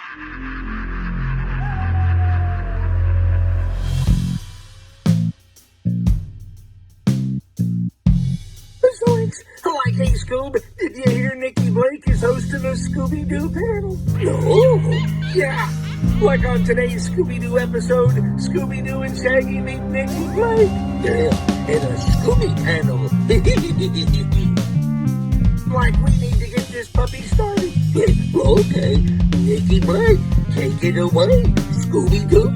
Like, hey, Scoob, did you hear Nikki Blake is hosting a Scooby-Doo panel? No. Yeah. Like on today's Scooby-Doo episode, Scooby-Doo and Shaggy meet Nikki Blake. Yeah, in a Scooby Panel. Like, we need to get this puppy started. Okay, Nikki Blake, take it away, Scooby-Doo.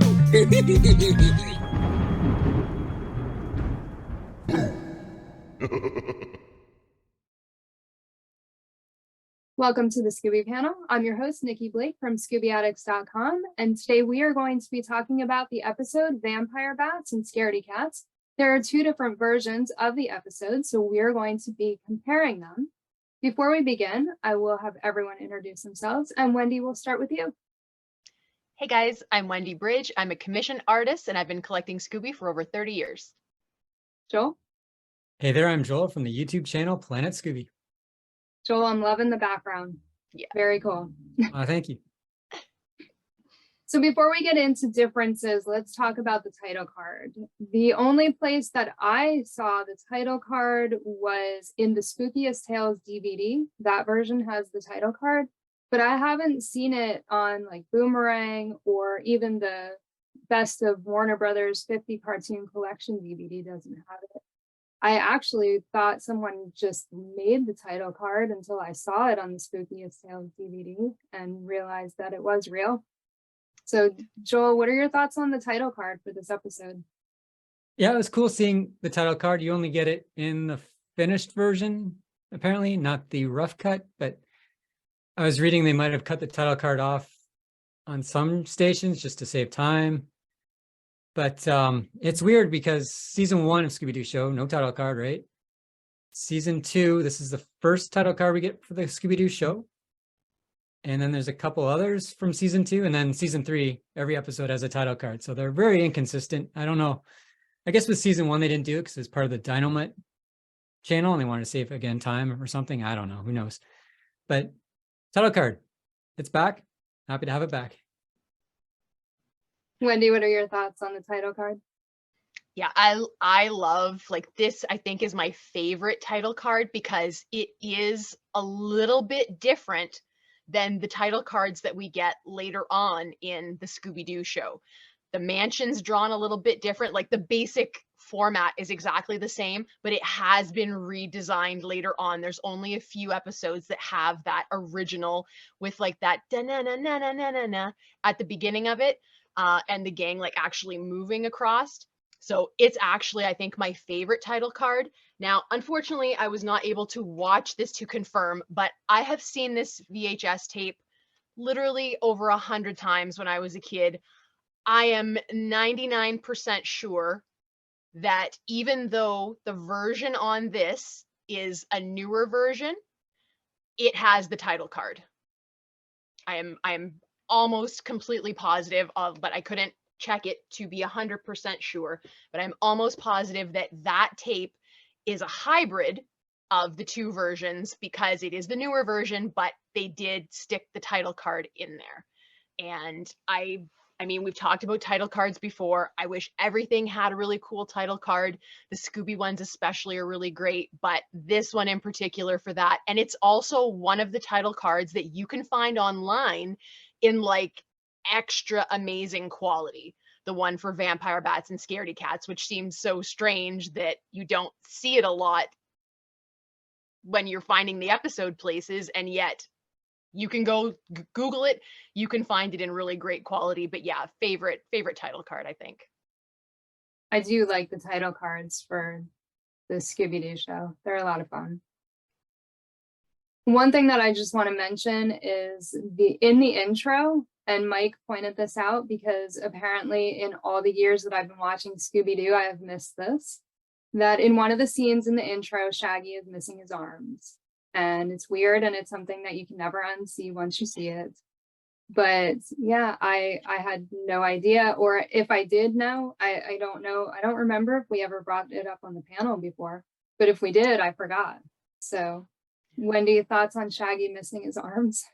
Welcome to the Scooby Panel. I'm your host, Nikki Blake from ScoobyAddicts.com, and today we are going to be talking about the episode Vampire Bats and Scaredy Cats. There are two different versions of the episode, so we are going to be comparing them. Before we begin, I will have everyone introduce themselves, and Wendy, will start with you. Hey guys, I'm Wendy BRYDGE. I'm a commissioned artist, and I've been collecting Scooby for over 30 years. Joel? Hey there, I'm Joel from the YouTube channel Planet Scooby. Joel, I'm loving the background. Yeah. Very cool. Thank you. So before we get into differences, let's talk about the title card. The only place that I saw the title card was in the Spookiest Tales DVD. That version has the title card, but I haven't seen it on like Boomerang, or even the Best of Warner Brothers 50 Cartoon Collection DVD doesn't have it. I actually thought someone just made the title card until I saw it on the Spookiest Tales DVD and realized that it was real. So Joel, what are your thoughts on the title card for this episode? Yeah, it was cool seeing the title card. You only get it in the finished version, apparently, not the rough cut, but I was reading they might have cut the title card off on some stations just to save time. But it's weird because season 1 of Scooby-Doo Show, no title card, right? Season 2, this is the first title card we get for the Scooby-Doo Show. And then there's a couple others from season 2. And then season 3, every episode has a title card. So they're very inconsistent. I don't know. I guess with season 1, they didn't do it because it was part of the Dynamite channel and they wanted to save, again, time or something. I don't know. Who knows? But title card, it's back. Happy to have it back. Wendy, what are your thoughts on the title card? Yeah, I love, like, this, I think, is my favorite title card because it is a little bit different than the title cards that we get later on in the Scooby-Doo Show. The mansion's drawn a little bit different, like the basic format is exactly the same, but it has been redesigned later on. There's only a few episodes that have that original with like that da-na-na-na-na-na-na at the beginning of it. And the gang like actually moving across. So it's actually, I think, my favorite title card. Now, unfortunately, I was not able to watch this to confirm, but I have seen this VHS tape literally over 100 times when I was a kid. I am 99% sure that even though the version on this is a newer version, it has the title card. I am almost completely positive of, but I couldn't check it to be 100% sure, but I'm almost positive that that tape is a hybrid of the two versions because it is the newer version, but they did stick the title card in there. And I mean, we've talked about title cards before. I wish everything had a really cool title card. The Scooby ones especially are really great, but this one in particular for that. And it's also one of the title cards that you can find online in like extra amazing quality. The one for Vampire Bats and Scaredy Cats, which seems so strange that you don't see it a lot when you're finding the episode places, and yet you can go Google it, you can find it in really great quality. But yeah, favorite title card, I think. I do like the title cards for the Scooby-Doo Show. They're a lot of fun. One thing that I just want to mention is in the intro, and Mike pointed this out because apparently in all the years that I've been watching Scooby-Doo, I have missed this, that in one of the scenes in the intro, Shaggy is missing his arms. And it's weird, and it's something that you can never unsee once you see it. But yeah, I had no idea, or if I did know, I don't know. I don't remember if we ever brought it up on the panel before, but if we did, I forgot. So Wendy, thoughts on Shaggy missing his arms?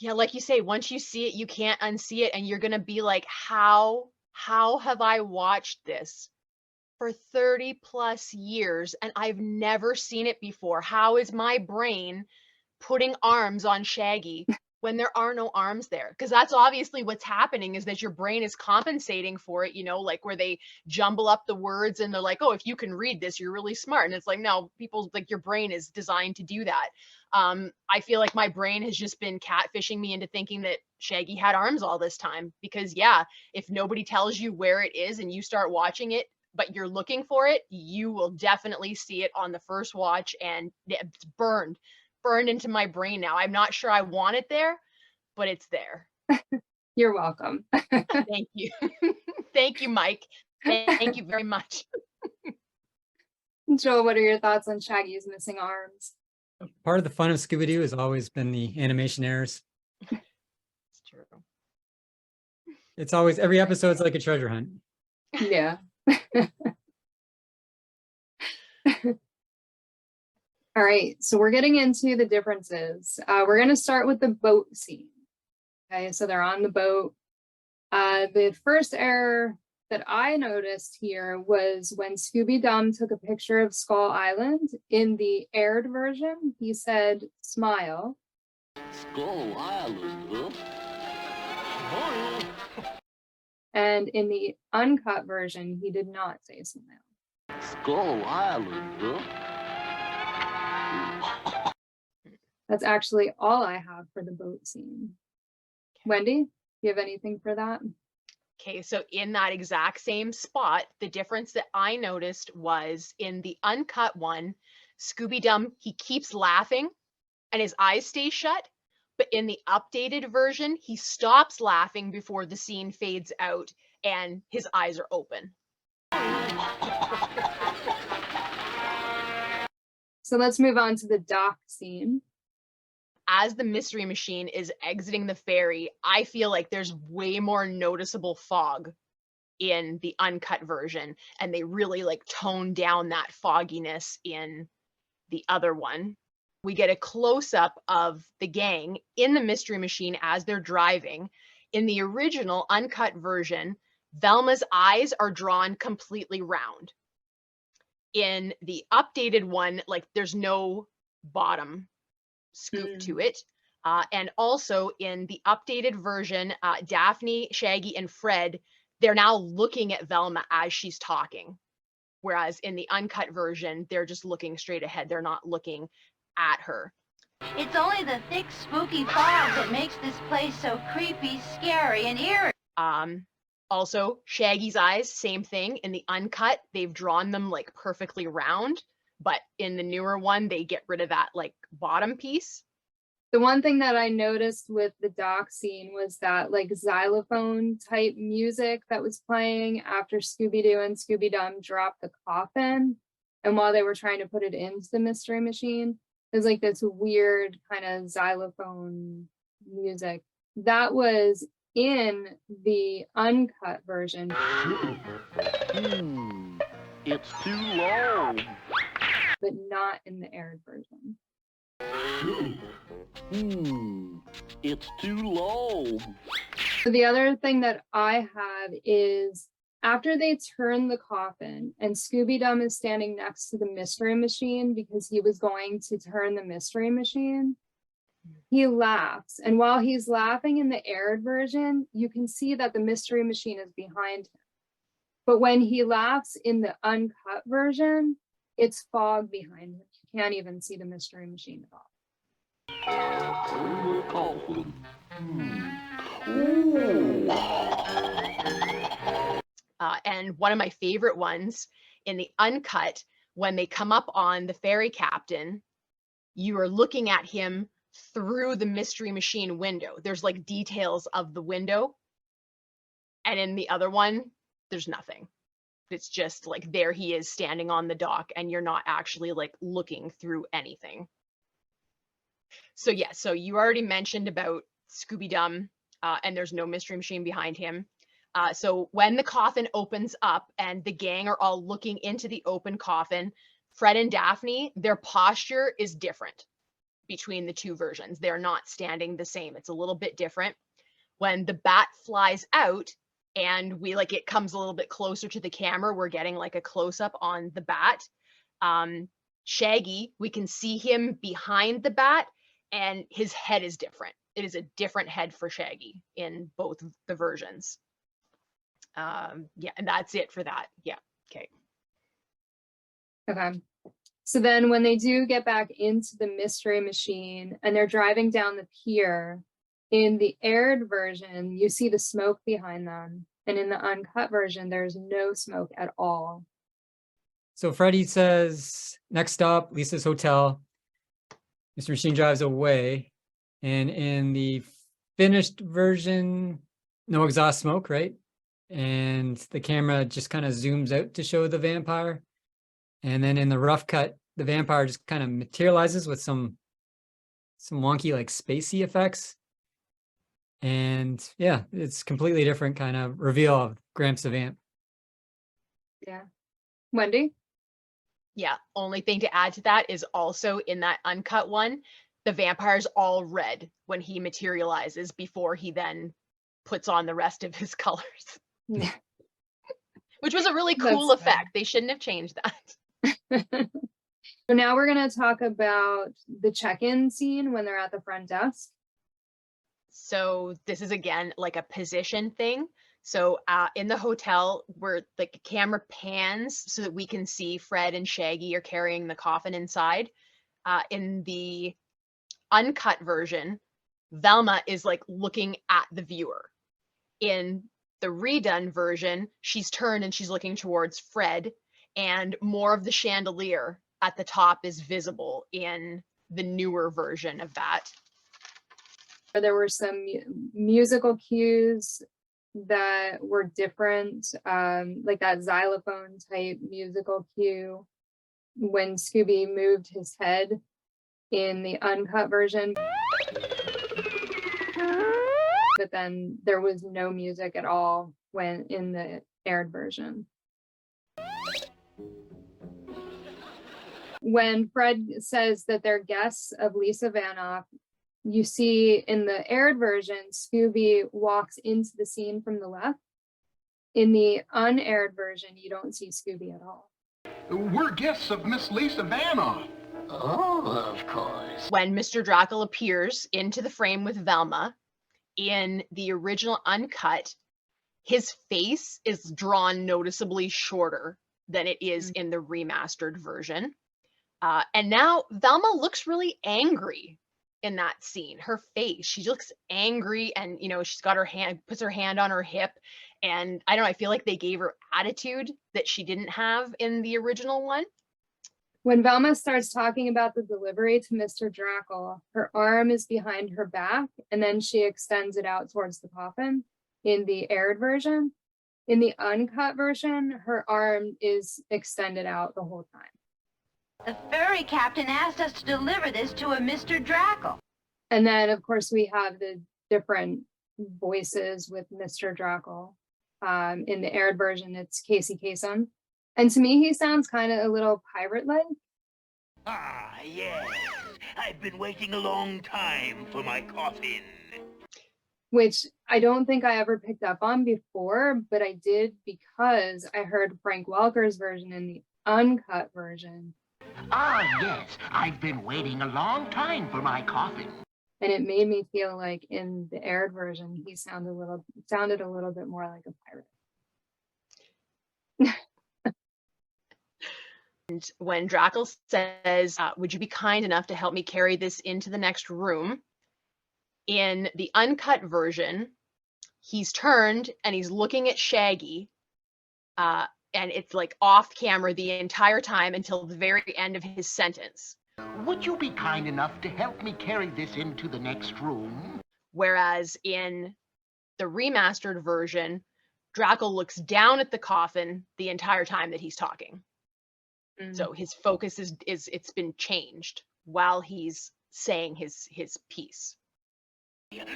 Yeah, like you say, once you see it, you can't unsee it, and you're gonna be like, how have I watched this for 30 plus years and I've never seen it before? How is my brain putting arms on Shaggy when there are no arms there? Because that's obviously what's happening, is that your brain is compensating for it, you know, like where they jumble up the words and they're like, oh, if you can read this, you're really smart. And it's like, no, people's, like, your brain is designed to do that. I feel like my brain has just been catfishing me into thinking that Shaggy had arms all this time, because yeah, if nobody tells you where it is and you start watching it, but you're looking for it, you will definitely see it on the first watch, and it's burned into my brain now. I'm not sure I want it there, but it's there. You're welcome. Thank you. Thank you, Mike. Thank you very much. Joel, what are your thoughts on Shaggy's missing arms? Part of the fun of Scooby-Doo has always been the animation errors. It's true. It's always, every episode's like a treasure hunt. Yeah. All right, so we're getting into the differences. We're going to start with the boat scene. Okay, so they're on the boat. The first error that I noticed here was when Scooby-Dum took a picture of Skull Island. In the aired version, he said, smile. Skull Island, huh? And in the uncut version, he did not say smile. Skull Island, huh? That's actually all I have for the boat scene. Wendy, do you have anything for that? Okay, so in that exact same spot, the difference that I noticed was in the uncut one, Scooby-Dum, he keeps laughing and his eyes stay shut. But in the updated version, he stops laughing before the scene fades out and his eyes are open. So let's move on to the dock scene. As the mystery machine is exiting the ferry, I feel like there's way more noticeable fog in the uncut version, and they really like tone down that fogginess in the other one. We get a close-up of the gang in the mystery machine as they're driving. In the original uncut version, Velma's eyes are drawn completely round. In the updated one, like, there's no bottom scoop to it. And also in the updated version, Daphne, Shaggy, and Fred, they're now looking at Velma as she's talking. Whereas in the uncut version, they're just looking straight ahead. They're not looking at her. It's only the thick, spooky fog that makes this place so creepy, scary, and eerie. Also, Shaggy's eyes, same thing. In the uncut, they've drawn them like perfectly round, but in the newer one, they get rid of that like bottom piece. The one thing that I noticed with the dock scene was that like xylophone type music that was playing after Scooby-Doo and Scooby-Dum dropped the coffin. And while they were trying to put it into the mystery machine, there's like this weird kind of xylophone music. That was in the uncut version. It's too long. But not in the aired version. It's too long. So the other thing that I have is after they turn the coffin and Scooby-Dum is standing next to the mystery machine because he was going to turn the mystery machine, he laughs. And while he's laughing in the aired version, you can see that the mystery machine is behind him. But when he laughs in the uncut version, it's fog behind him. You can't even see the mystery machine at all. And one of my favorite ones in the uncut, when they come up on the ferry captain, you are looking at him through the mystery machine window. There's like details of the window. And in the other one, there's nothing. It's just like there he is standing on the dock and you're not actually like looking through anything. So yeah, so you already mentioned about Scooby-Dum and there's no mystery machine behind him. So when the coffin opens up and the gang are all looking into the open coffin, Fred and Daphne, their posture is different between the two versions. They're not standing the same. It's a little bit different. When the bat flies out and it comes a little bit closer to the camera, we're getting like a close-up on the bat. Shaggy, we can see him behind the bat and his head is different. It is a different head for Shaggy in both the versions. Yeah, and that's it for that. Yeah, okay. Okay. So then when they do get back into the mystery machine and they're driving down the pier, in the aired version, you see the smoke behind them. And in the uncut version, there's no smoke at all. So Freddy says, next stop, Lisa's hotel. Mr. Machine drives away. And in the finished version, no exhaust smoke, right? And the camera just kind of zooms out to show the vampire. And then in the rough cut, the vampire just kind of materializes with some wonky, like spacey effects. And yeah, it's completely different kind of reveal of Gramps the Vamp. Yeah. Wendy? Yeah, only thing to add to that is also in that uncut one, the vampire's all red when he materializes before he then puts on the rest of his colors. Yeah. Which was a really cool That's effect. They shouldn't have changed that. So now we're going to talk about the check-in scene when they're at the front desk. So this is again like a position thing. So in the hotel where the camera pans so that we can see Fred and Shaggy are carrying the coffin inside. In the uncut version, Velma is like looking at the viewer. In the redone version, she's turned and she's looking towards Fred, and more of the chandelier at the top is visible in the newer version of that. There were some musical cues that were different, like that xylophone type musical cue when Scooby moved his head in the uncut version. But then there was no music at all when in the aired version. When Fred says that they're guests of Lisa Vanoff, you see in the aired version, Scooby walks into the scene from the left. In the unaired version, you don't see Scooby at all. We're guests of Miss Lisa Vanoff. Oh, of course. When Mr. Drackle appears into the frame with Velma, in the original uncut, his face is drawn noticeably shorter than it is in the remastered version. And now Velma looks really angry in that scene. Her face, she looks angry, and she's got her hand, puts her hand on her hip, and I don't know, I feel like they gave her attitude that she didn't have in the original one. When Velma starts talking about the delivery to Mr. Drackle, her arm is behind her back, and then she extends it out towards the coffin in the aired version. In the uncut version, her arm is extended out the whole time. The ferry captain asked us to deliver this to a Mr. Drackle. And then, of course, we have the different voices with Mr. Drackle. In the aired version, it's Casey Kasem. And to me, he sounds kind of a little pirate-like. Ah, yes. I've been waiting a long time for my coffin. Which I don't think I ever picked up on before, but I did because I heard Frank Welker's version in the uncut version. Ah, yes. I've been waiting a long time for my coffin. And it made me feel like in the aired version, he sounded a little bit more like a pirate. And when Drackle says, would you be kind enough to help me carry this into the next room? In the uncut version, he's turned and he's looking at Shaggy, and it's like off camera the entire time until the very end of his sentence. Would you be kind enough to help me carry this into the next room? Whereas in the remastered version, Drackle looks down at the coffin the entire time that he's talking. So his focus is it's been changed while he's saying his piece.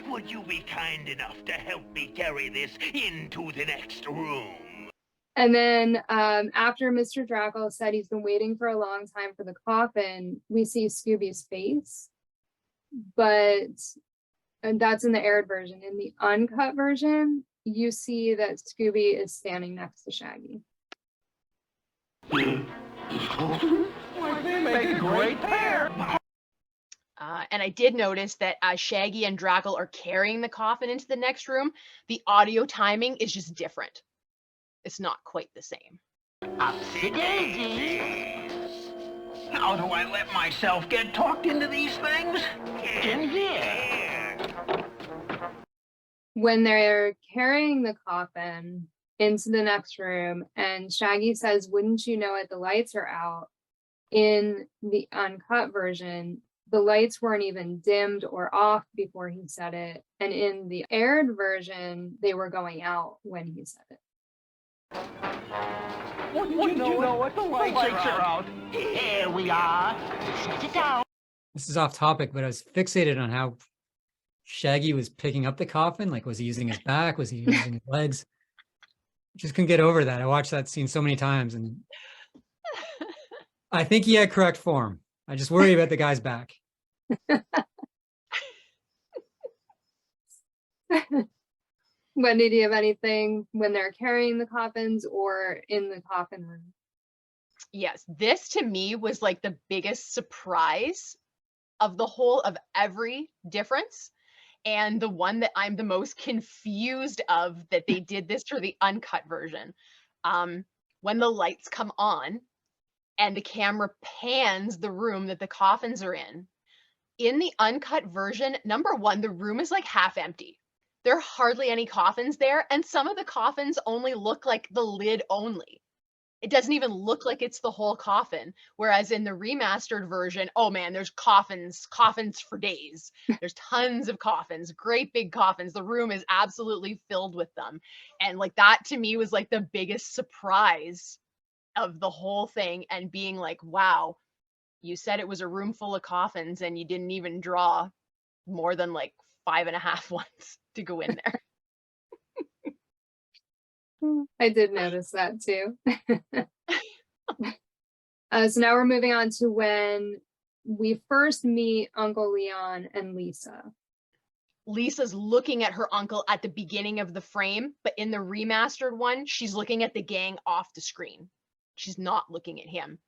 Would you be kind enough to help me carry this into the next room? And then after Mr. Drackle said he's been waiting for a long time for the coffin, we see Scooby's face. and that's in the aired version. In the uncut version, you see that Scooby is standing next to Shaggy. They make a great pair. And I did notice that as Shaggy and Draal are carrying the coffin into the next room, the audio timing is just different. It's not quite the same. Upsy daisy. How do I let myself get talked into these things? In here. When they're carrying the coffin into the next room and Shaggy says, "Wouldn't you know it, the lights are out," in the uncut version, the lights weren't even dimmed or off before he said it. And in the aired version, they were going out when he said it. Wouldn't you know it, the lights are out. Here we are. Set it down. This is off topic, but I was fixated on how Shaggy was picking up the coffin. Like, was he using his back? Was he using his legs? Just couldn't get over that. I watched that scene so many times, and I think he had correct form. I just worry about the guy's back. Wendy, do you have anything when they're carrying the coffins or in the coffin room? Yes, this to me was like the biggest surprise of the whole of every difference, and the one that I'm the most confused of that they did this for the uncut version. When the lights come on and the camera pans the room that the coffins are in the uncut version, number one, the room is like half empty. There are hardly any coffins there, and some of the coffins only look like the lid only. It doesn't even look like it's the whole coffin. Whereas in the remastered version, oh man, there's coffins for days. There's tons of coffins, great big coffins. The room is absolutely filled with them. And like that to me was like the biggest surprise of the whole thing, and being like, wow, you said it was a room full of coffins and you didn't even draw more than like 5.5 ones to go in there. I did notice that too. So now we're moving on to when we first meet Uncle Leon and Lisa. Lisa's looking at her uncle at the beginning of the frame, but in the remastered one, she's looking at the gang off the screen. She's not looking at him.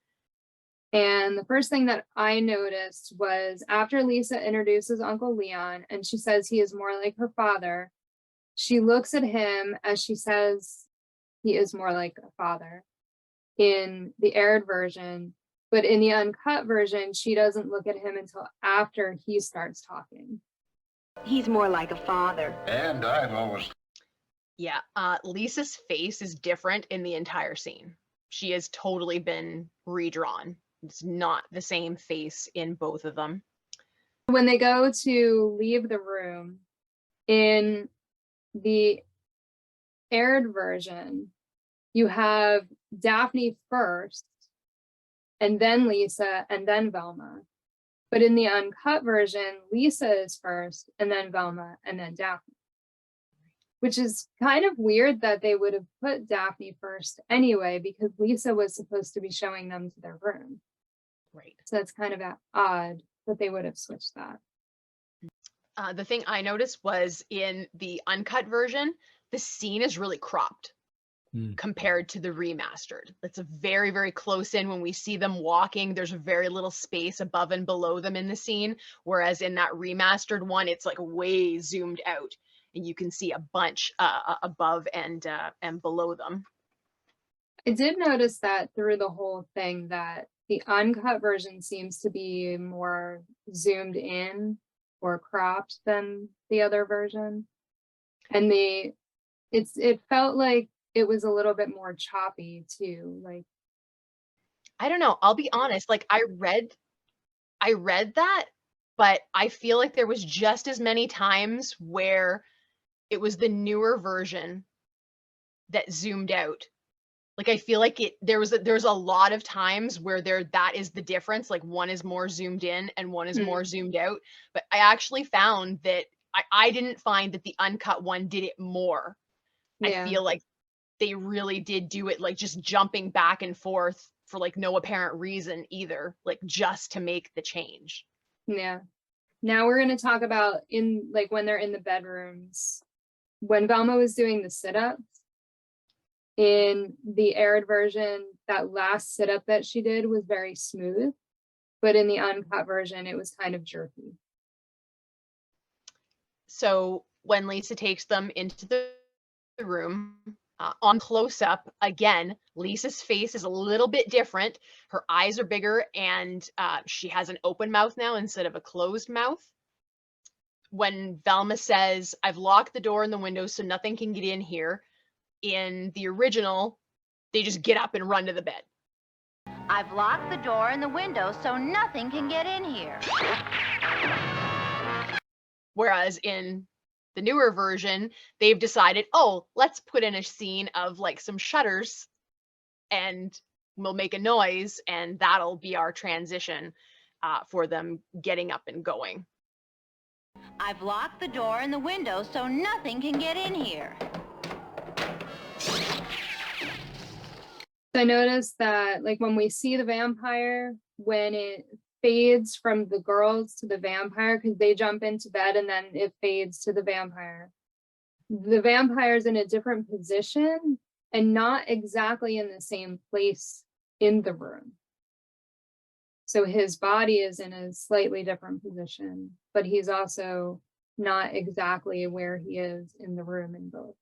And the first thing that I noticed was after Lisa introduces Uncle Leon and she says he is more like her father, she looks at him as she says he is more like a father in the aired version, but in the uncut version, she doesn't look at him until after he starts talking. He's more like a father. And I've always... Yeah, Lisa's face is different in the entire scene. She has totally been redrawn. It's not the same face in both of them. When they go to leave the room, in the aired version, you have Daphne first, and then Lisa, and then Velma. But in the uncut version, Lisa is first, and then Velma, and then Daphne. Which is kind of weird that they would have put Daphne first anyway, because Lisa was supposed to be showing them to their room. Right. So that's kind of odd that they would have switched that. The thing I noticed was in the uncut version, the scene is really cropped compared to the remastered. It's a very, very close in. When we see them walking, there's very little space above and below them in the scene. Whereas in that remastered one, it's like way zoomed out, and you can see a bunch above and below them. I did notice that through the whole thing, that the uncut version seems to be more zoomed in or cropped than the other version. And it felt like it was a little bit more choppy too. Like, I don't know, I'll be honest, like I read that, but I feel like there was just as many times where it was the newer version that zoomed out. Like I feel like there's a lot of times where that is the difference. Like one is more zoomed in and one is more zoomed out. But I actually found that I didn't find that the uncut one did it more. Yeah. I feel like they really did do it like just jumping back and forth for like no apparent reason either, like just to make the change. Yeah. Now we're going to talk about when they're in the bedrooms. When Velma was doing the sit-ups, in the aired version, that last sit-up that she did was very smooth, but in the uncut version, it was kind of jerky. So when Lisa takes them into the room, on close-up, again, Lisa's face is a little bit different. Her eyes are bigger, and she has an open mouth now instead of a closed mouth. When Velma says, "I've locked the door and the window so nothing can get in here," in the original, they just get up and run to the bed. I've locked the door and the window so nothing can get in here. Whereas in the newer version, they've decided, oh, let's put in a scene of like some shutters and we'll make a noise, and that'll be our transition for them getting up and going. I've locked the door and the window so nothing can get in here. I noticed that like when we see the vampire, when it fades from the girls to the vampire, because they jump into bed and then it fades to the vampire. The vampire's in a different position and not exactly in the same place in the room. So his body is in a slightly different position, but he's also not exactly where he is in the room in both.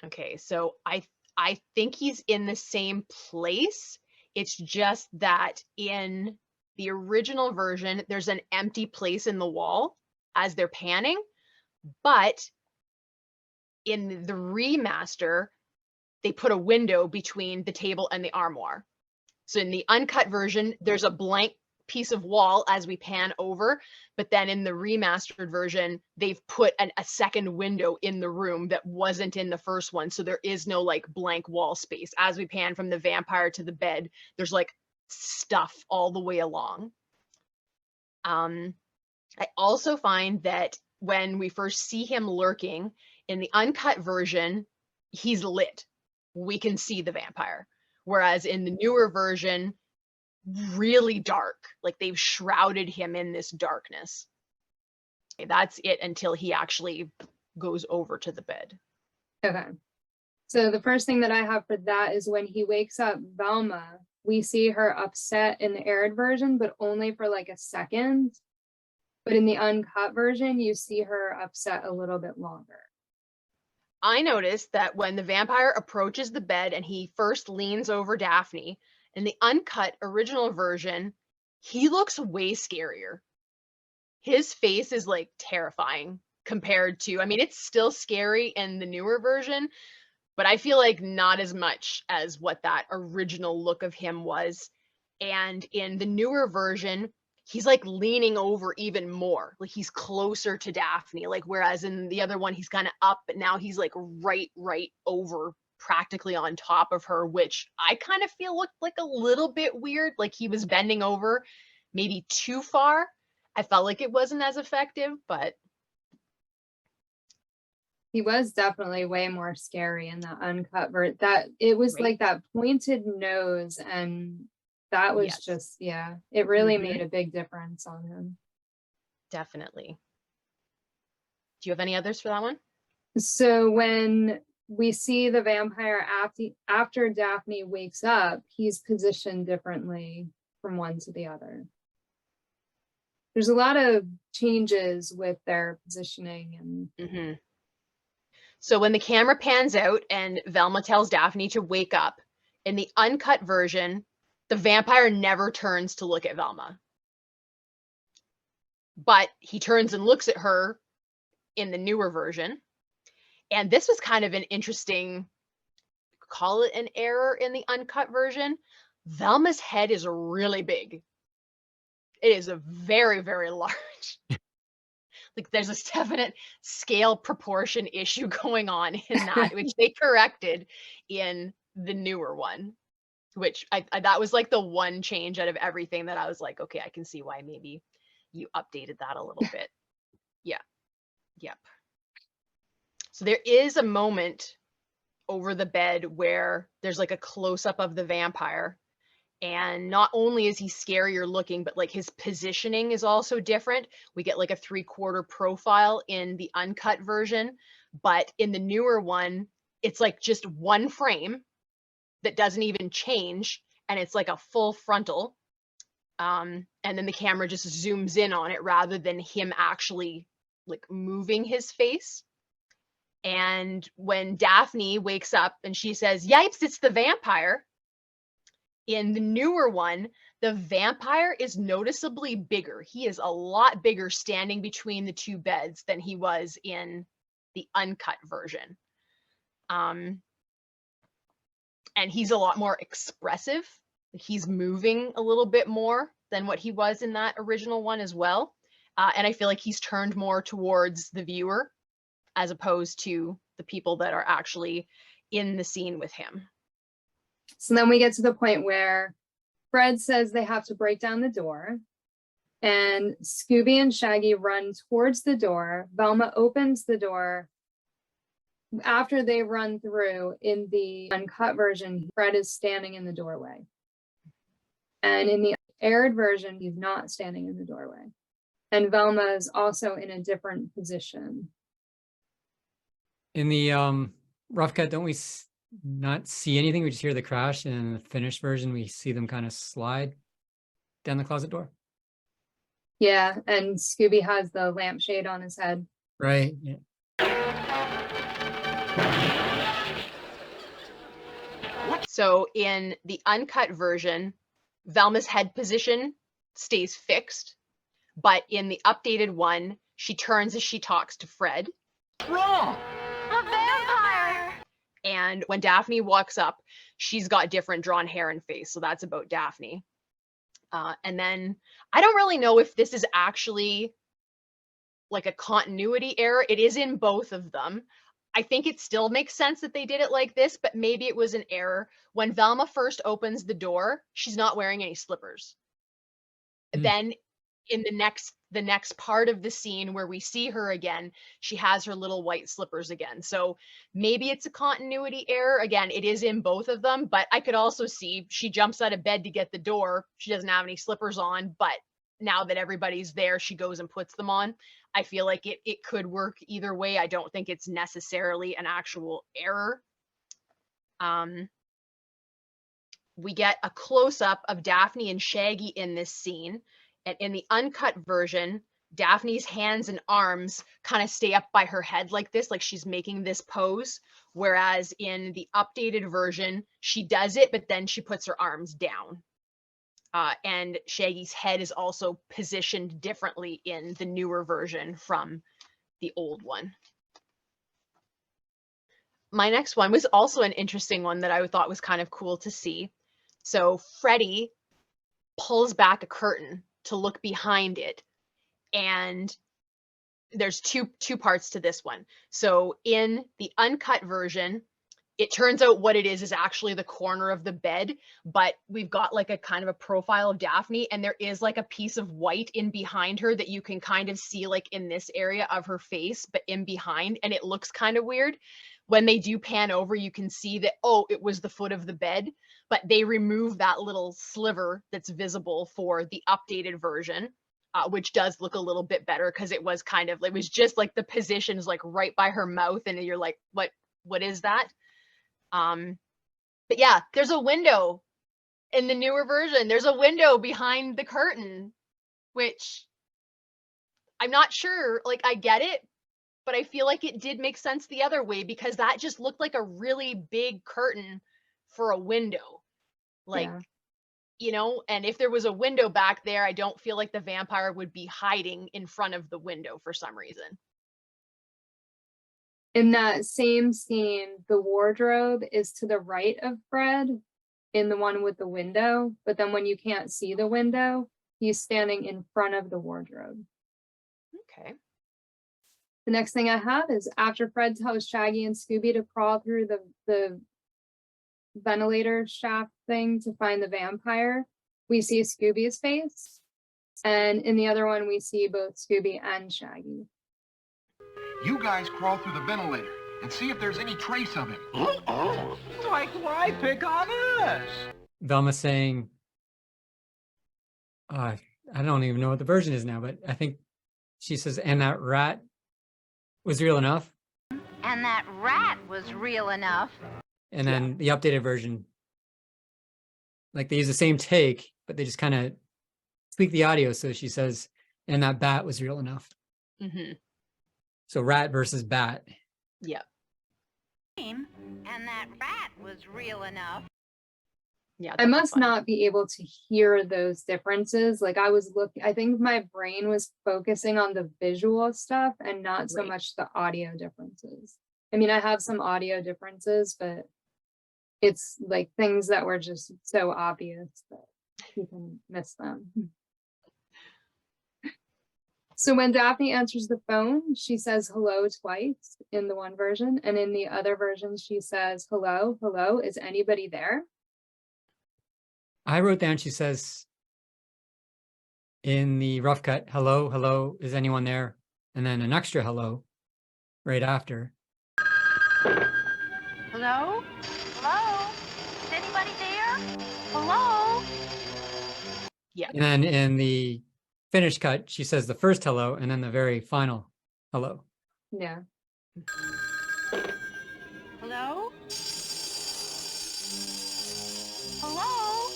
Okay, so I think he's in the same place. It's just that in the original version, there's an empty place in the wall as they're panning, but in the remaster, they put a window between the table and the armoire. So in the uncut version, there's a blank piece of wall as we pan over, but then in the remastered version, they've put a second window in the room that wasn't in the first one. So there is no like blank wall space. As we pan from the vampire to the bed, there's like stuff all the way along. I also find that when we first see him lurking in the uncut version, he's lit. We can see the vampire. Whereas in the newer version, really dark, like they've shrouded him in this darkness. Okay, that's it until he actually goes over to the bed. Okay. So the first thing that I have for that is when he wakes up Velma, we see her upset in the aired version, but only for like a second. But in the uncut version, you see her upset a little bit longer. I noticed that when the vampire approaches the bed and he first leans over Daphne, in the uncut original version, he looks way scarier. His face is like terrifying compared to, I mean, it's still scary in the newer version, but I feel like not as much as what that original look of him was. And in the newer version, he's like leaning over even more, like he's closer to Daphne, like whereas in the other one he's kind of up, but now he's like right over, practically on top of her, which I kind of feel looked like a little bit weird, like he was bending over maybe too far. I felt like it wasn't as effective, but he was definitely way more scary in the uncut version. That it was right. like that pointed nose, and that was Yes. just, yeah, it really Mhm. made a big difference on him. Definitely. Do you have any others for that one? So when we see the vampire after Daphne wakes up, he's positioned differently from one to the other. There's a lot of changes with their positioning and Mm-hmm. So when the camera pans out and Velma tells Daphne to wake up, in the uncut version, the vampire never turns to look at Velma. But he turns and looks at her in the newer version. And this was kind of an interesting, call it an error in the uncut version. Velma's head is really big. It is a very, very large. Like there's a definite scale proportion issue going on in that, which they corrected in the newer one, which I that was like the one change out of everything that I was like, okay, I can see why maybe you updated that a little bit. Yeah. Yep. So there is a moment over the bed where there's like a close up of the vampire And not only is he scarier looking, but like his positioning is also different. We get like a 3/4 profile in the uncut version, but in the newer one, it's like just one frame that doesn't even change, and it's like a full frontal. And then the camera just zooms in on it rather than him actually like moving his face. And when Daphne wakes up and she says, "Yipes, it's the vampire," in the newer one, the vampire is noticeably bigger. He is a lot bigger standing between the two beds than he was in the uncut version. And he's a lot more expressive. He's moving a little bit more than what he was in that original one as well. And I feel like he's turned more towards the viewer as opposed to the people that are actually in the scene with him. So then we get to the point where Fred says they have to break down the door, and Scooby and Shaggy run towards the door. Velma opens the door. After they run through, in the uncut version, Fred is standing in the doorway. And in the aired version, he's not standing in the doorway. And Velma is also in a different position. In the rough cut, don't we not see anything? We just hear the crash, and in the finished version, we see them kind of slide down the closet door. Yeah, and Scooby has the lampshade on his head. Right, yeah. So in the uncut version, Velma's head position stays fixed, but in the updated one, she turns as she talks to Fred. Wrong! A vampire! And when Daphne walks up, she's got different drawn hair and face. So that's about Daphne. And then I don't really know if this is actually like a continuity error. It is in both of them. I think it still makes sense that they did it like this, but maybe it was an error. When Velma first opens the door, she's not wearing any slippers. Then in the next part of the scene where we see her again, she has her little white slippers again. So maybe it's a continuity error. Again, it is in both of them, but I could also see she jumps out of bed to get the door. She doesn't have any slippers on, but now that everybody's there, she goes and puts them on. I feel like it could work either way. I don't think it's necessarily an actual error. We get a close-up of Daphne and Shaggy in this scene. And in the uncut version, Daphne's hands and arms kind of stay up by her head like this, like she's making this pose. Whereas in the updated version, she does it, but then she puts her arms down. And Shaggy's head is also positioned differently in the newer version from the old one. My next one was also an interesting one that I thought was kind of cool to see. So Freddy pulls back a curtain to look behind it. And there's two parts to this one. So in the uncut version, it turns out what it is actually the corner of the bed, but we've got like a kind of a profile of Daphne, and there is like a piece of white in behind her that you can kind of see like in this area of her face, but in behind, and it looks kind of weird. When they do pan over, you can see that, oh, it was the foot of the bed, but they remove that little sliver that's visible for the updated version, which does look a little bit better because it was kind of, it was just like the position is like right by her mouth, and you're like, what is that? But yeah, there's a window in the newer version. There's a window behind the curtain, which I'm not sure, like I get it, but I feel like it did make sense the other way because that just looked like a really big curtain for a window. Like, yeah. You know, and if there was a window back there, I don't feel like the vampire would be hiding in front of the window for some reason. In that same scene, the wardrobe is to the right of Fred in the one with the window, but then when you can't see the window, he's standing in front of the wardrobe. Okay. The next thing I have is after Fred tells Shaggy and Scooby to crawl through the ventilator shaft thing to find the vampire, we see Scooby's face. And in the other one, we see both Scooby and Shaggy. You guys crawl through the ventilator and see if there's any trace of him. Like why pick on us? Velma saying, I don't even know what the version is now, but I think she says, and that rat was real enough. And that rat was real enough. And then the updated version, like they use the same take, but they just kind of tweak the audio. So she says, and that bat was real enough. Mm-hmm. So rat versus bat. Yeah. And that rat was real enough. Yeah. I that's must fun. not be able to hear those differences. Like I think my brain was focusing on the visual stuff and not so Right. much the audio differences. I mean, I have some audio differences, but it's like things that were just so obvious that you can miss them. So when Daphne answers the phone, she says hello twice in the one version. And in the other version, she says, hello, hello, is anybody there? I wrote down, she says in the rough cut, hello, hello, is anyone there? And then an extra hello right after. Hello? Hello? Is anybody there? Hello? Yeah. And then in the finished cut, she says the first hello and then the very final hello. Yeah. Hello? Hello?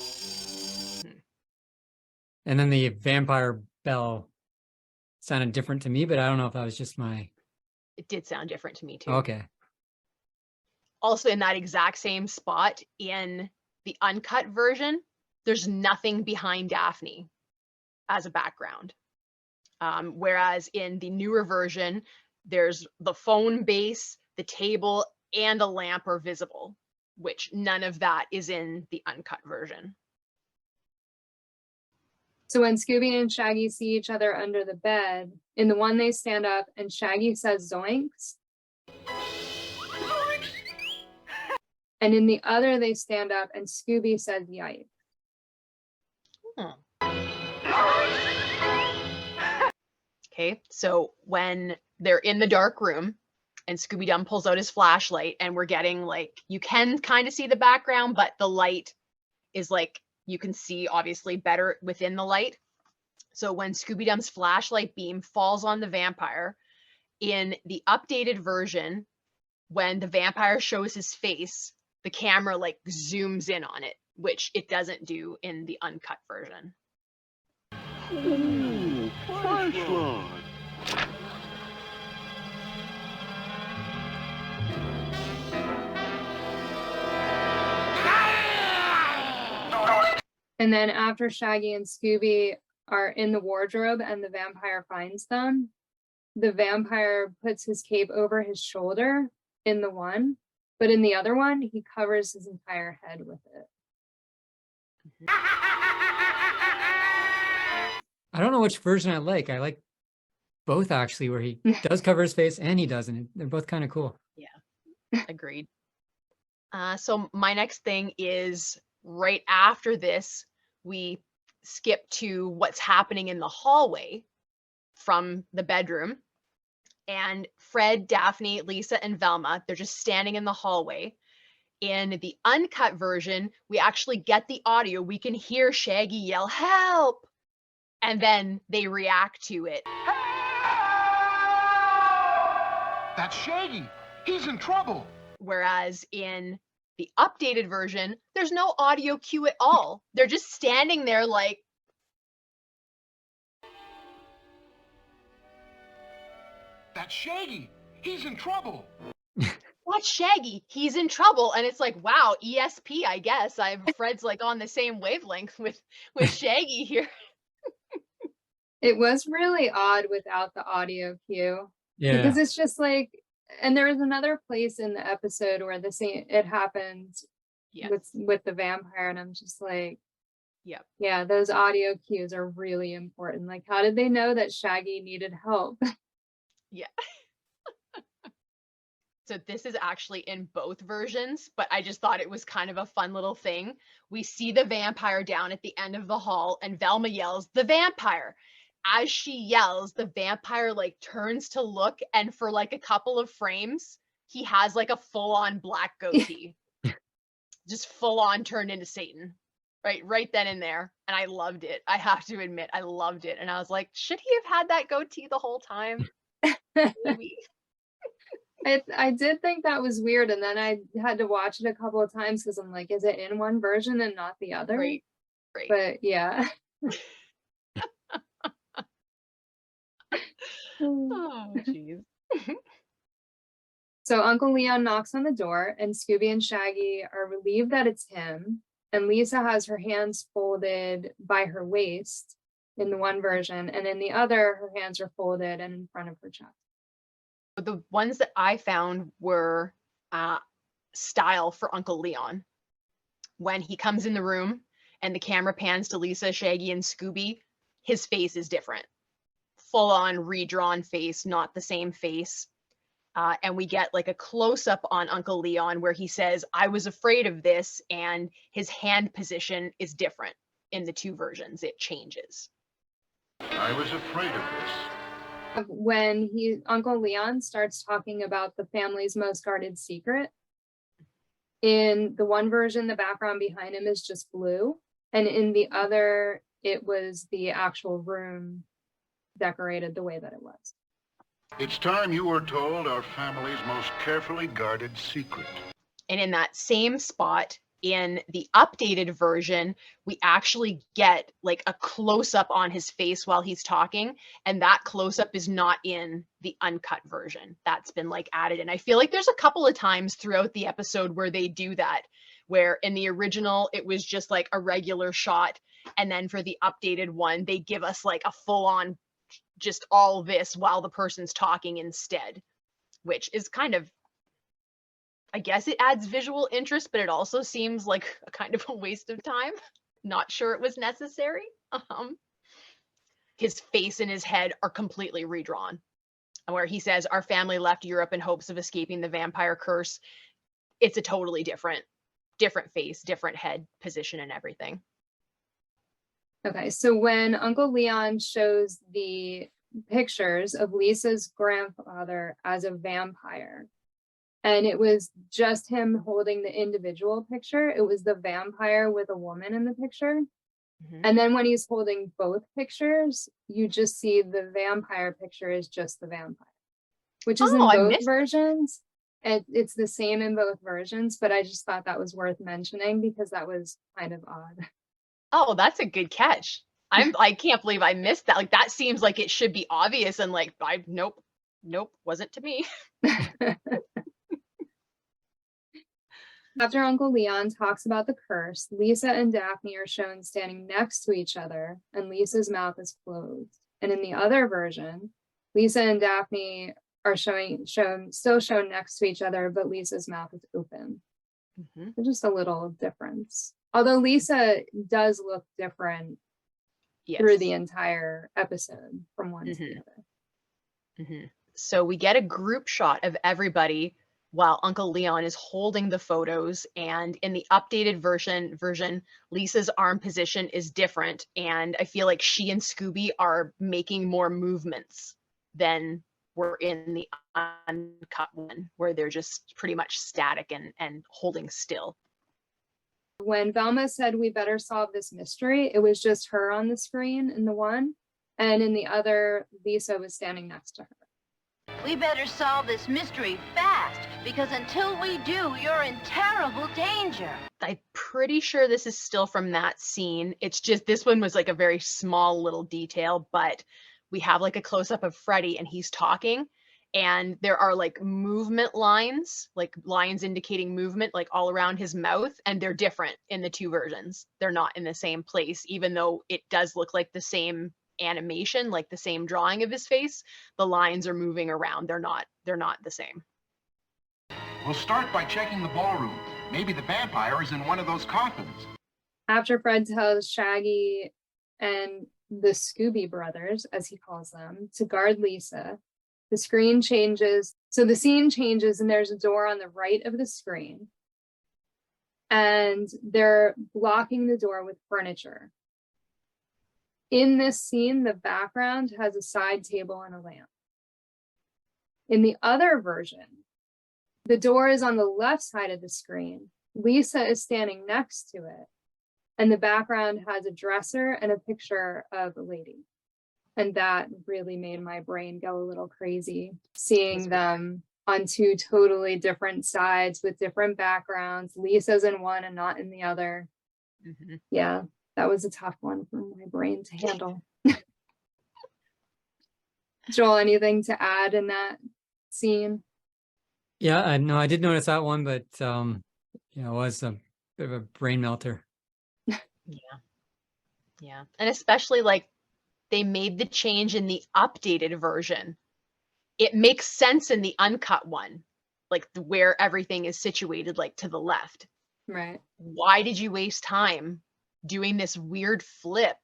And then the vampire bell sounded different to me, but I don't know if that was just my, It did sound different to me too. okay. Also in that exact same spot in the uncut version, there's nothing behind Daphne as a background. Whereas in the newer version, there's the phone base, the table, and a lamp are visible, which none of that is in the uncut version. So when Scooby and Shaggy see each other under the bed, in the one they stand up and Shaggy says zoinks. And in the other they stand up and Scooby says yikes. Okay, so when they're in the dark room and Scooby-Dum pulls out his flashlight and we're getting like, you can kind of see the background, but the light is like, you can see obviously better within the light. So when Scooby-Dum's flashlight beam falls on the vampire, in the updated version, when the vampire shows his face, the camera like zooms in on it, which it doesn't do in the uncut version. Ooh, flashlight. And then after Shaggy and Scooby are in the wardrobe and the vampire finds them, the vampire puts his cape over his shoulder in the one, but in the other one, he covers his entire head with it. I don't know which version I like. I like both actually, where he does cover his face and he doesn't. They're both kind of cool. Yeah, agreed. So my next thing is right after this, we skip to what's happening in the hallway from the bedroom. And Fred, Daphne, Lisa, and Velma, they're just standing in the hallway. In the uncut version, we actually get the audio. We can hear Shaggy yell, help! And then they react to it. That's Shaggy. He's in trouble. Whereas in the updated version, there's no audio cue at all. They're just standing there like, That's Shaggy. He's in trouble. that's Shaggy. He's in trouble. And it's like, wow, ESP, I guess. Fred's like on the same wavelength with Shaggy here. It was really odd without the audio cue. Yeah. Because it's just like, and there was another place in the episode where the same, it happened Yeah. with the vampire, and I'm just like, Yep. yeah, those audio cues are really important. Like, how did they know that Shaggy needed help? Yeah. So this is actually in both versions, but I just thought it was kind of a fun little thing. We see the vampire down at the end of the hall and Velma yells, the vampire. As she yells, the vampire like turns to look, and for like a couple of frames, he has like a full-on black goatee. Just full-on turned into Satan. right then and there. And I loved it. I have to admit, I loved it. And I was like, should he have had that goatee the whole time? Maybe. I did think that was weird, and then I had to watch it a couple of times because I'm like, is it in one version and not the other? Right. But yeah. Oh, jeez. So Uncle Leon knocks on the door, and Scooby and Shaggy are relieved that it's him. And Lisa has her hands folded by her waist in the one version, and in the other, her hands are folded and in front of her chest. The ones that I found were style for Uncle Leon. When he comes in the room and the camera pans to Lisa, Shaggy, and Scooby, his face is different. Full on redrawn face, not the same face. And we get like a close up on Uncle Leon where he says, I was afraid of this, and his hand position is different in the two versions. It changes. I was afraid of this. When Uncle Leon starts talking about the family's most guarded secret, in the one version, the background behind him is just blue. And in the other, it was the actual room decorated the way that it was. It's time you were told our family's most carefully guarded secret. And in that same spot, in the updated version, we actually get like a close-up on his face while he's talking, and that close-up is not in the uncut version. That's been like added. And I feel like there's a couple of times throughout the episode where they do that, where in the original it was just like a regular shot, and then for the updated one they give us like a full-on just all this while the person's talking instead, which is kind of, I guess it adds visual interest, but it also seems like a kind of a waste of time. Not sure it was necessary. His face and his head are completely redrawn. Where he says, our family left Europe in hopes of escaping the vampire curse. It's a totally different face, different head position and everything. Okay, so when Uncle Leon shows the pictures of Lisa's grandfather as a vampire, and it was just him holding the individual picture, it was the vampire with a woman in the picture. Mm-hmm. And then when he's holding both pictures, you just see the vampire picture is just the vampire, which is in both versions. It's the same in both versions, but I just thought that was worth mentioning because that was kind of odd. Oh, that's a good catch. I can't believe I missed that. Like, that seems like it should be obvious, and like, nope, wasn't to me. After Uncle Leon talks about the curse, Lisa and Daphne are shown standing next to each other, and Lisa's mouth is closed. And in the other version, Lisa and Daphne are still shown next to each other, but Lisa's mouth is open. Mm-hmm. So just a little difference. Although Lisa does look different through the entire episode from one to the other. Mm-hmm. So we get a group shot of everybody while Uncle Leon is holding the photos, and in the updated version, Lisa's arm position is different, and I feel like she and Scooby are making more movements than were in the uncut one, where they're just pretty much static and holding still. When Velma said we better solve this mystery, it was just her on the screen in the one, and in the other, Lisa was standing next to her. We better solve this mystery fast, because until we do, you're in terrible danger. I'm pretty sure this is still from that scene. It's just this one was like a very small little detail, but we have like a close-up of Freddy and he's talking, and there are like movement lines, like lines indicating movement, like all around his mouth, and they're different in the two versions. They're not in the same place, even though it does look like the same animation, like the same drawing of his face. The lines are moving around. They're not the same. We'll start by checking the ballroom. Maybe the vampire is in one of those coffins. After Fred tells Shaggy and the Scooby brothers, as he calls them, to guard Lisa, the screen changes. So the scene changes and there's a door on the right of the screen, and they're blocking the door with furniture. In this scene, the background has a side table and a lamp. In the other version, the door is on the left side of the screen. Lisa is standing next to it, And the background has a dresser and a picture of a lady. And that really made my brain go a little crazy, seeing them on two totally different sides with different backgrounds. Lisa's in one and not in the other. Mhm. Yeah, that was a tough one for my brain to handle. Joel, anything to add in that scene? Yeah, I know I did notice that one, but it was a bit of a brain melter. Yeah. And especially like they made the change in the updated version. It makes sense in the uncut one, like where everything is situated, like to the left. Right. Why did you waste time doing this weird flip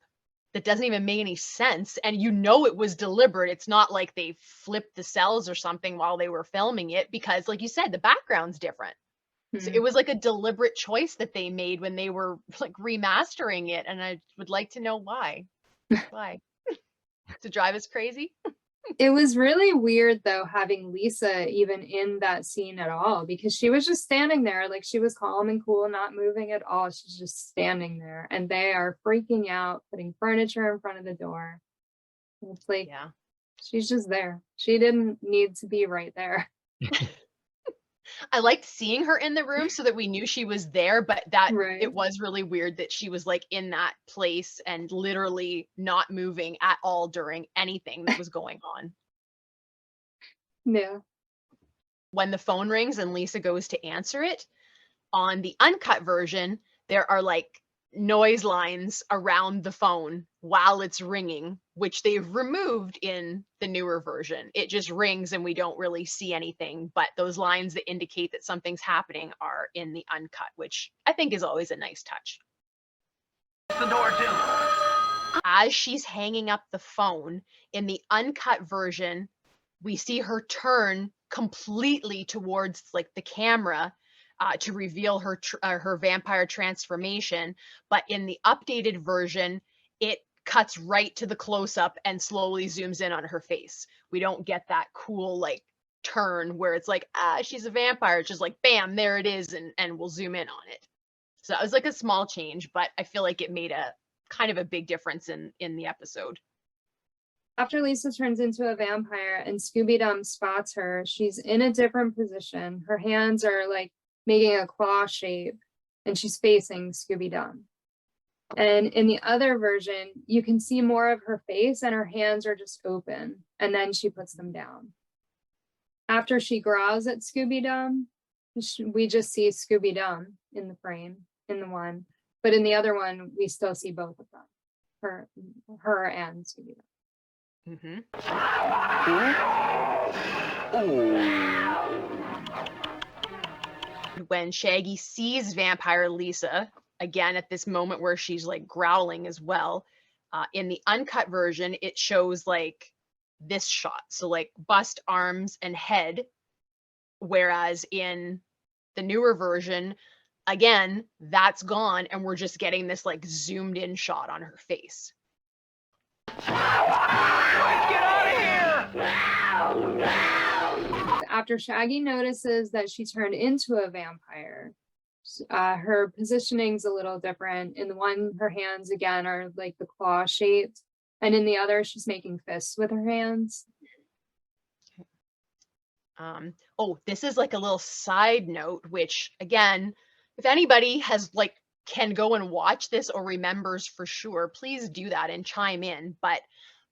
that doesn't even make any sense? And you know it was deliberate. It's not like they flipped the cells or something while they were filming it, because like you said, the background's different. So it was like a deliberate choice that they made when they were like remastering it. And I would like to know why. Why? To drive us crazy? It was really weird though, having Lisa even in that scene at all, because she was just standing there, like she was calm and cool, not moving at all. She's just standing there, and they are freaking out, putting furniture in front of the door. It's like, Yeah. she's just there. She didn't need to be right there. I liked seeing her in the room so that we knew she was there, but that Right. it was really weird that she was like in that place and literally not moving at all during anything that was going on. Yeah. When the phone rings and Lisa goes to answer it, on the uncut version, there are like noise lines around the phone while it's ringing, which they've removed in the newer version. It just rings and we don't really see anything, but those lines that indicate that something's happening are in the uncut, which I think is always a nice touch. The door too. As she's hanging up the phone, in the uncut version, we see her turn completely towards like the camera to reveal her vampire transformation. But in the updated version, it cuts right to the close-up and slowly zooms in on her face. We don't get that cool like turn where it's like, she's a vampire. It's just like, bam, there it is, and we'll zoom in on it. So that was like a small change, but I feel like it made a kind of a big difference in the episode. After Lisa turns into a vampire and Scooby-Doo spots her, she's in a different position. Her hands are like making a claw shape, and she's facing Scooby-Doo. And in the other version, you can see more of her face and her hands are just open, and then she puts them down. After she growls at Scooby-Doo, we just see Scooby-Doo in the frame, in the one. But in the other one, we still see both of them, her and Scooby-Doo. Mm-hmm. When Shaggy sees vampire Lisa, again at this moment where she's like growling as well, in the uncut version, it shows like this shot. So like bust, arms, and head. Whereas in the newer version, again, that's gone and we're just getting this like zoomed in shot on her face. Let's get out of here! After Shaggy notices that she turned into a vampire, her positioning's a little different. In the one, her hands again are like the claw shaped, and in the other, she's making fists with her hands. Oh, this is like a little side note, which again, if anybody has like can go and watch this or remembers for sure, please do that and chime in. But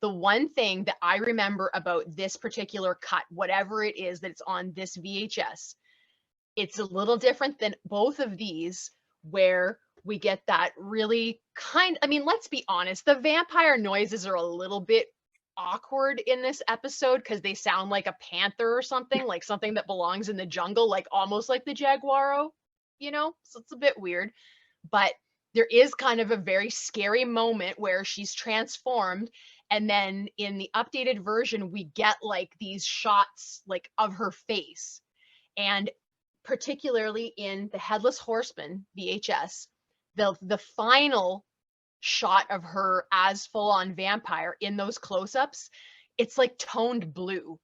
the one thing that I remember about this particular cut, whatever it is that's on this VHS, it's a little different than both of these, where we get that really I mean, let's be honest, the vampire noises are a little bit awkward in this episode because they sound like a panther or something, like something that belongs in the jungle, like almost like the jaguaro, you know? So it's a bit weird. But there is kind of a very scary moment where she's transformed. And then in the updated version, we get like these shots like of her face. And particularly in the Headless Horseman VHS, the final shot of her as full-on vampire in those close-ups, it's like toned blue.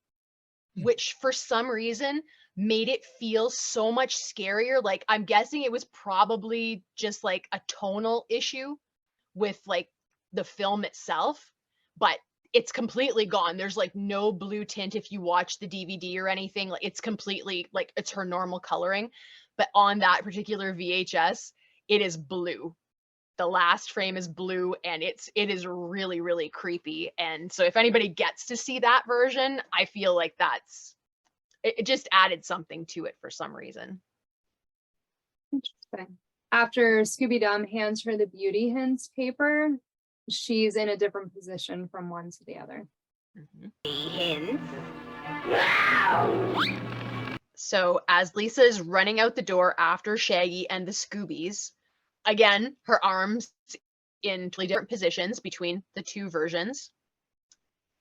which for some reason made it feel so much scarier. Like, I'm guessing it was probably just like a tonal issue with like the film itself, but it's completely gone. There's like no blue tint if you watch the DVD or anything. Like, it's completely like, it's her normal coloring. But on that particular VHS, it is blue. The last frame is blue, and it is really, really creepy. And so if anybody gets to see that version, I feel like it just added something to it for some reason. Interesting. After Scooby-Dum hands her the beauty hints paper, she's in a different position from one to the other. Hints? So as Lisa is running out the door after Shaggy and the Scoobies, again, her arms in different positions between the two versions.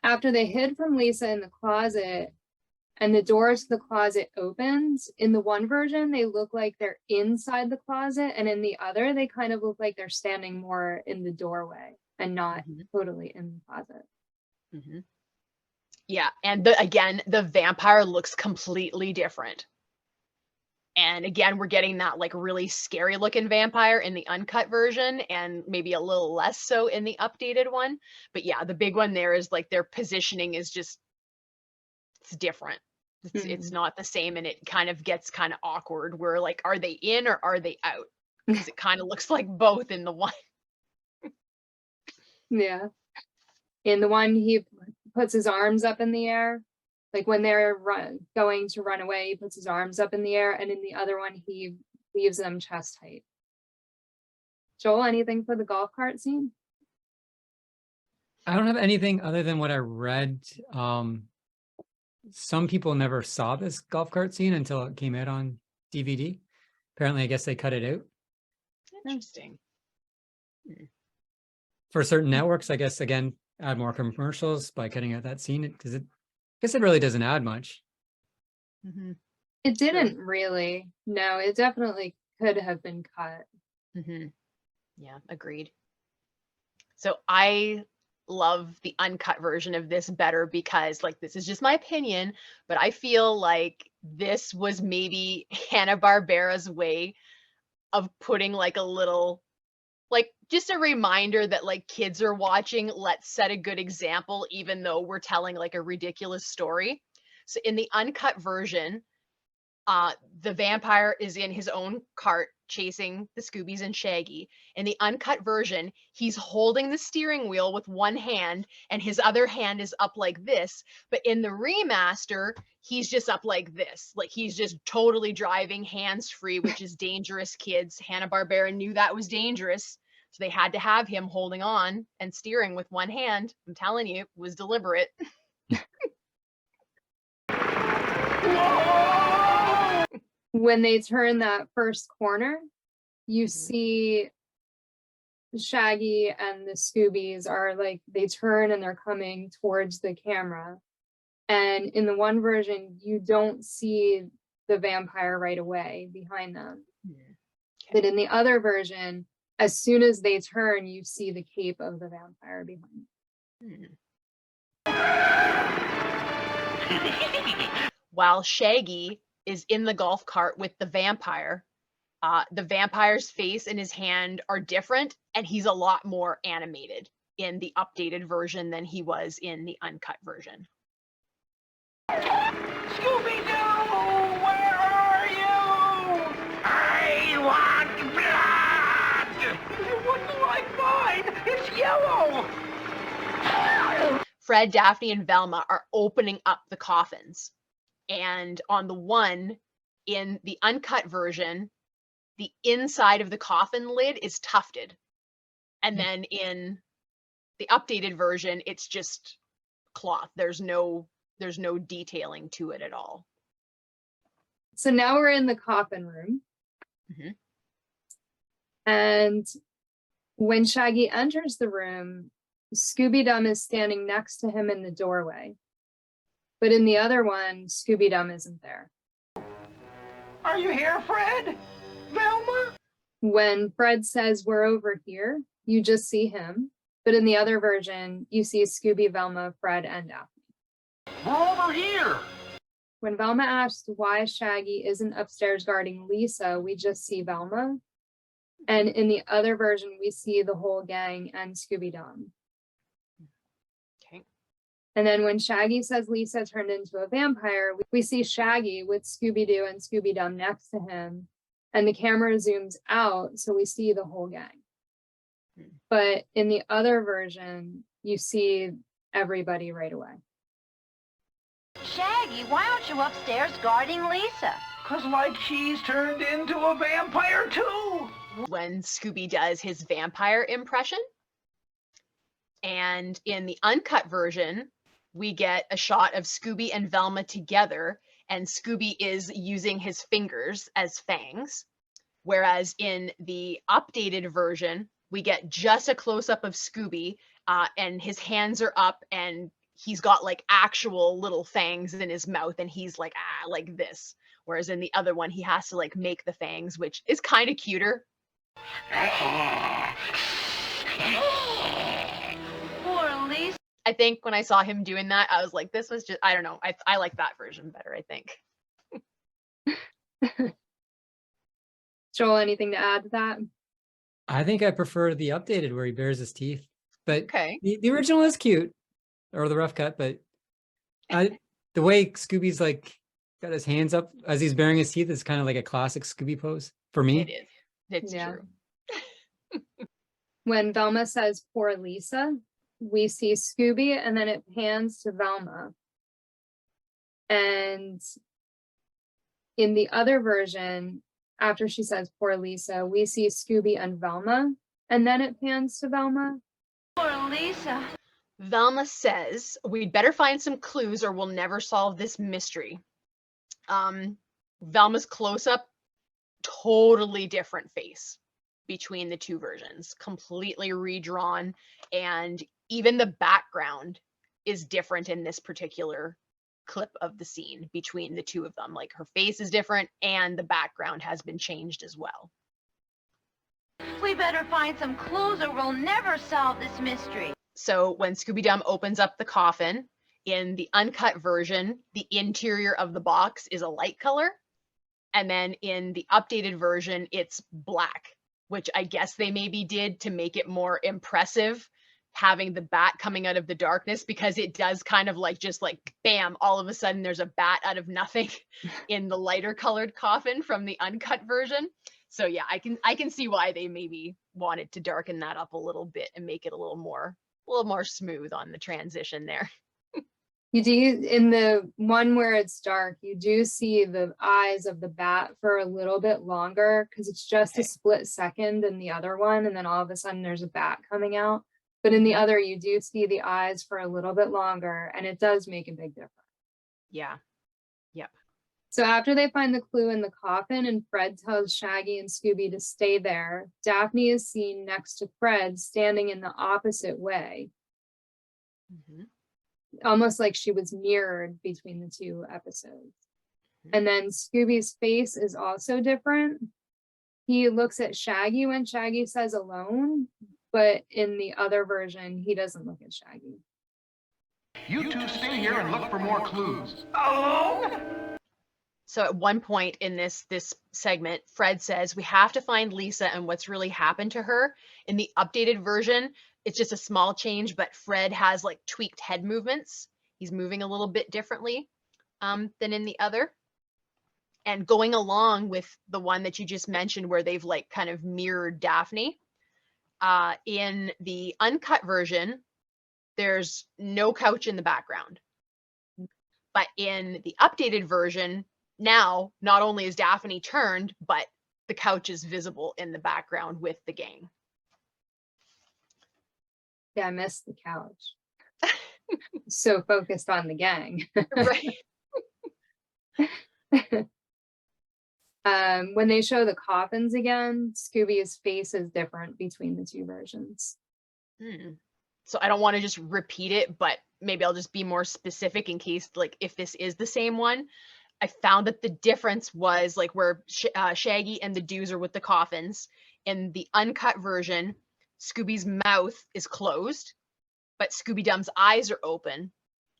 After they hid from Lisa in the closet and the door to the closet opens, in the one version, they look like they're inside the closet. And in the other, they kind of look like they're standing more in the doorway and not totally in the closet. Yeah, and again, the vampire looks completely different. And again, we're getting that like really scary looking vampire in the uncut version, and maybe a little less so in the updated one. But yeah, the big one there is like their positioning is just, it's different. It's not the same, and it kind of gets kind of awkward. Where like, are they in or are they out? Because it kind of looks like both in the one. Yeah. In the one, he puts his arms up in the air. Like when they're going to run away, he puts his arms up in the air. And in the other one, he leaves them chest height. Joel, anything for the golf cart scene? I don't have anything other than what I read. Some people never saw this golf cart scene until it came out on DVD. Apparently, I guess they cut it out. Interesting. For certain networks, I guess, again, add more commercials by cutting out that scene, because I guess it really doesn't add much. It didn't really. No, it definitely could have been cut. Yeah, agreed. So I love the uncut version of this better because, like, this is just my opinion, but I feel like this was maybe Hanna-Barbera's way of putting like a little, like, just a reminder that like kids are watching, let's set a good example, even though we're telling like a ridiculous story. So in the uncut version, the vampire is in his own cart chasing the Scoobies and Shaggy. In the uncut version, he's holding the steering wheel with one hand and his other hand is up like this. But in the remaster, he's just up like this. Like, he's just totally driving hands-free, which is dangerous, kids. Hanna-Barbera knew that was dangerous. So they had to have him holding on and steering with one hand. I'm telling you, it was deliberate. When they turn that first corner, you see Shaggy and the Scoobies are like, they turn and they're coming towards the camera. And in the one version, you don't see the vampire right away behind them. But in the other version, as soon as they turn, you see the cape of the vampire behind them. While Shaggy is in the golf cart with the vampire's face and his hand are different, and he's a lot more animated in the updated version than he was in the uncut version. Scooby-Doo, where are you? I want blood! You wouldn't like mine! It's yellow! Fred, Daphne, and Velma are opening up the coffins. And on the one, in the uncut version, the inside of the coffin lid is tufted. And then in the updated version, it's just cloth. There's no detailing to it at all. So now we're in the coffin room. And when Shaggy enters the room, Scooby-Dum is standing next to him in the doorway. But in the other one, Scooby-Dum isn't there. Are you here, Fred? Velma? When Fred says we're over here, you just see him. But in the other version, you see Scooby, Velma, Fred, and Daphne. We're over here. when Velma asks why Shaggy isn't upstairs guarding Lisa, we just see Velma. And in the other version, we see the whole gang and Scooby-Doo. Okay. And then when Shaggy says Lisa turned into a vampire, we see Shaggy with Scooby-Doo and Scooby-Doo next to him. And the camera zooms out, so we see the whole gang. But in the other version, you see everybody right away. Shaggy, why aren't you upstairs guarding Lisa? 'Cause like she's turned into a vampire too. When Scooby does his vampire impression. And in the uncut version, we get a shot of Scooby and Velma together, and Scooby is using his fingers as fangs. Whereas in the updated version, we get just a close-up of Scooby, and his hands are up, and he's got like actual little fangs in his mouth, and he's like, like this. Whereas in the other one, he has to like make the fangs, which is kind of cuter. Poor Lisa. I think when I saw him doing that, I was like, this was just, I don't know. I like that version better, I think. Joel, anything to add to that? I think I prefer the updated where he bares his teeth. But Okay. the original is cute, or the rough cut, but the way Scooby's like got his hands up as he's baring his teeth is kind of like a classic Scooby pose for me. It is. It's true. When Velma says poor Lisa, we see Scooby and then it pans to Velma. And in the other version, after she says poor Lisa, we see Scooby and Velma, and then it pans to Velma. Poor Lisa. Velma says, we'd better find some clues or we'll never solve this mystery. Velma's close-up, totally different face between the two versions, completely redrawn, and even the background is different in this particular clip of the scene between the two of them. Like her face is different and the background has been changed as well. We better find some clues or we'll never solve this mystery. So when Scooby-Doo opens up the coffin, in the uncut version, the interior of the box is a light color. And then in the updated version, it's black, which I guess they maybe did to make it more impressive, having the bat coming out of the darkness, because it does kind of like just like bam, all of a sudden there's a bat out of nothing in the lighter colored coffin from the uncut version. So yeah, I can see why they maybe wanted to darken that up a little bit and make it a little more smooth on the transition there. You do, in the one where it's dark, you do see the eyes of the bat for a little bit longer because it's just a split second in the other one, and then all of a sudden there's a bat coming out. But in the other, you do see the eyes for a little bit longer, and it does make a big difference. Yeah. Yep. So after they find the clue in the coffin and Fred tells Shaggy and Scooby to stay there, Daphne is seen next to Fred standing in the opposite way. Mm-hmm. Almost like she was mirrored between the two episodes. And then Scooby's face is also different. He looks at Shaggy when Shaggy says alone, but in the other version, he doesn't look at Shaggy. You two stay here and look for more clues. Alone? So at one point in this segment, Fred says, we have to find Lisa and what's really happened to her. In the updated version, it's just a small change, but Fred has like tweaked head movements. He's moving a little bit differently than in the other. And going along with the one that you just mentioned where they've like kind of mirrored Daphne, in the uncut version, there's no couch in the background. But in the updated version, now not only is Daphne turned, but the couch is visible in the background with the gang. Yeah, I missed the couch. So focused on the gang. Right. When they show the coffins again, Scooby's face is different between the two versions. So I don't want to just repeat it, but maybe I'll just be more specific in case, like, if this is the same one. I found that the difference was like where Shaggy and the Doos are with the coffins. In the uncut version, Scooby's mouth is closed, but Scooby-Doo's eyes are open.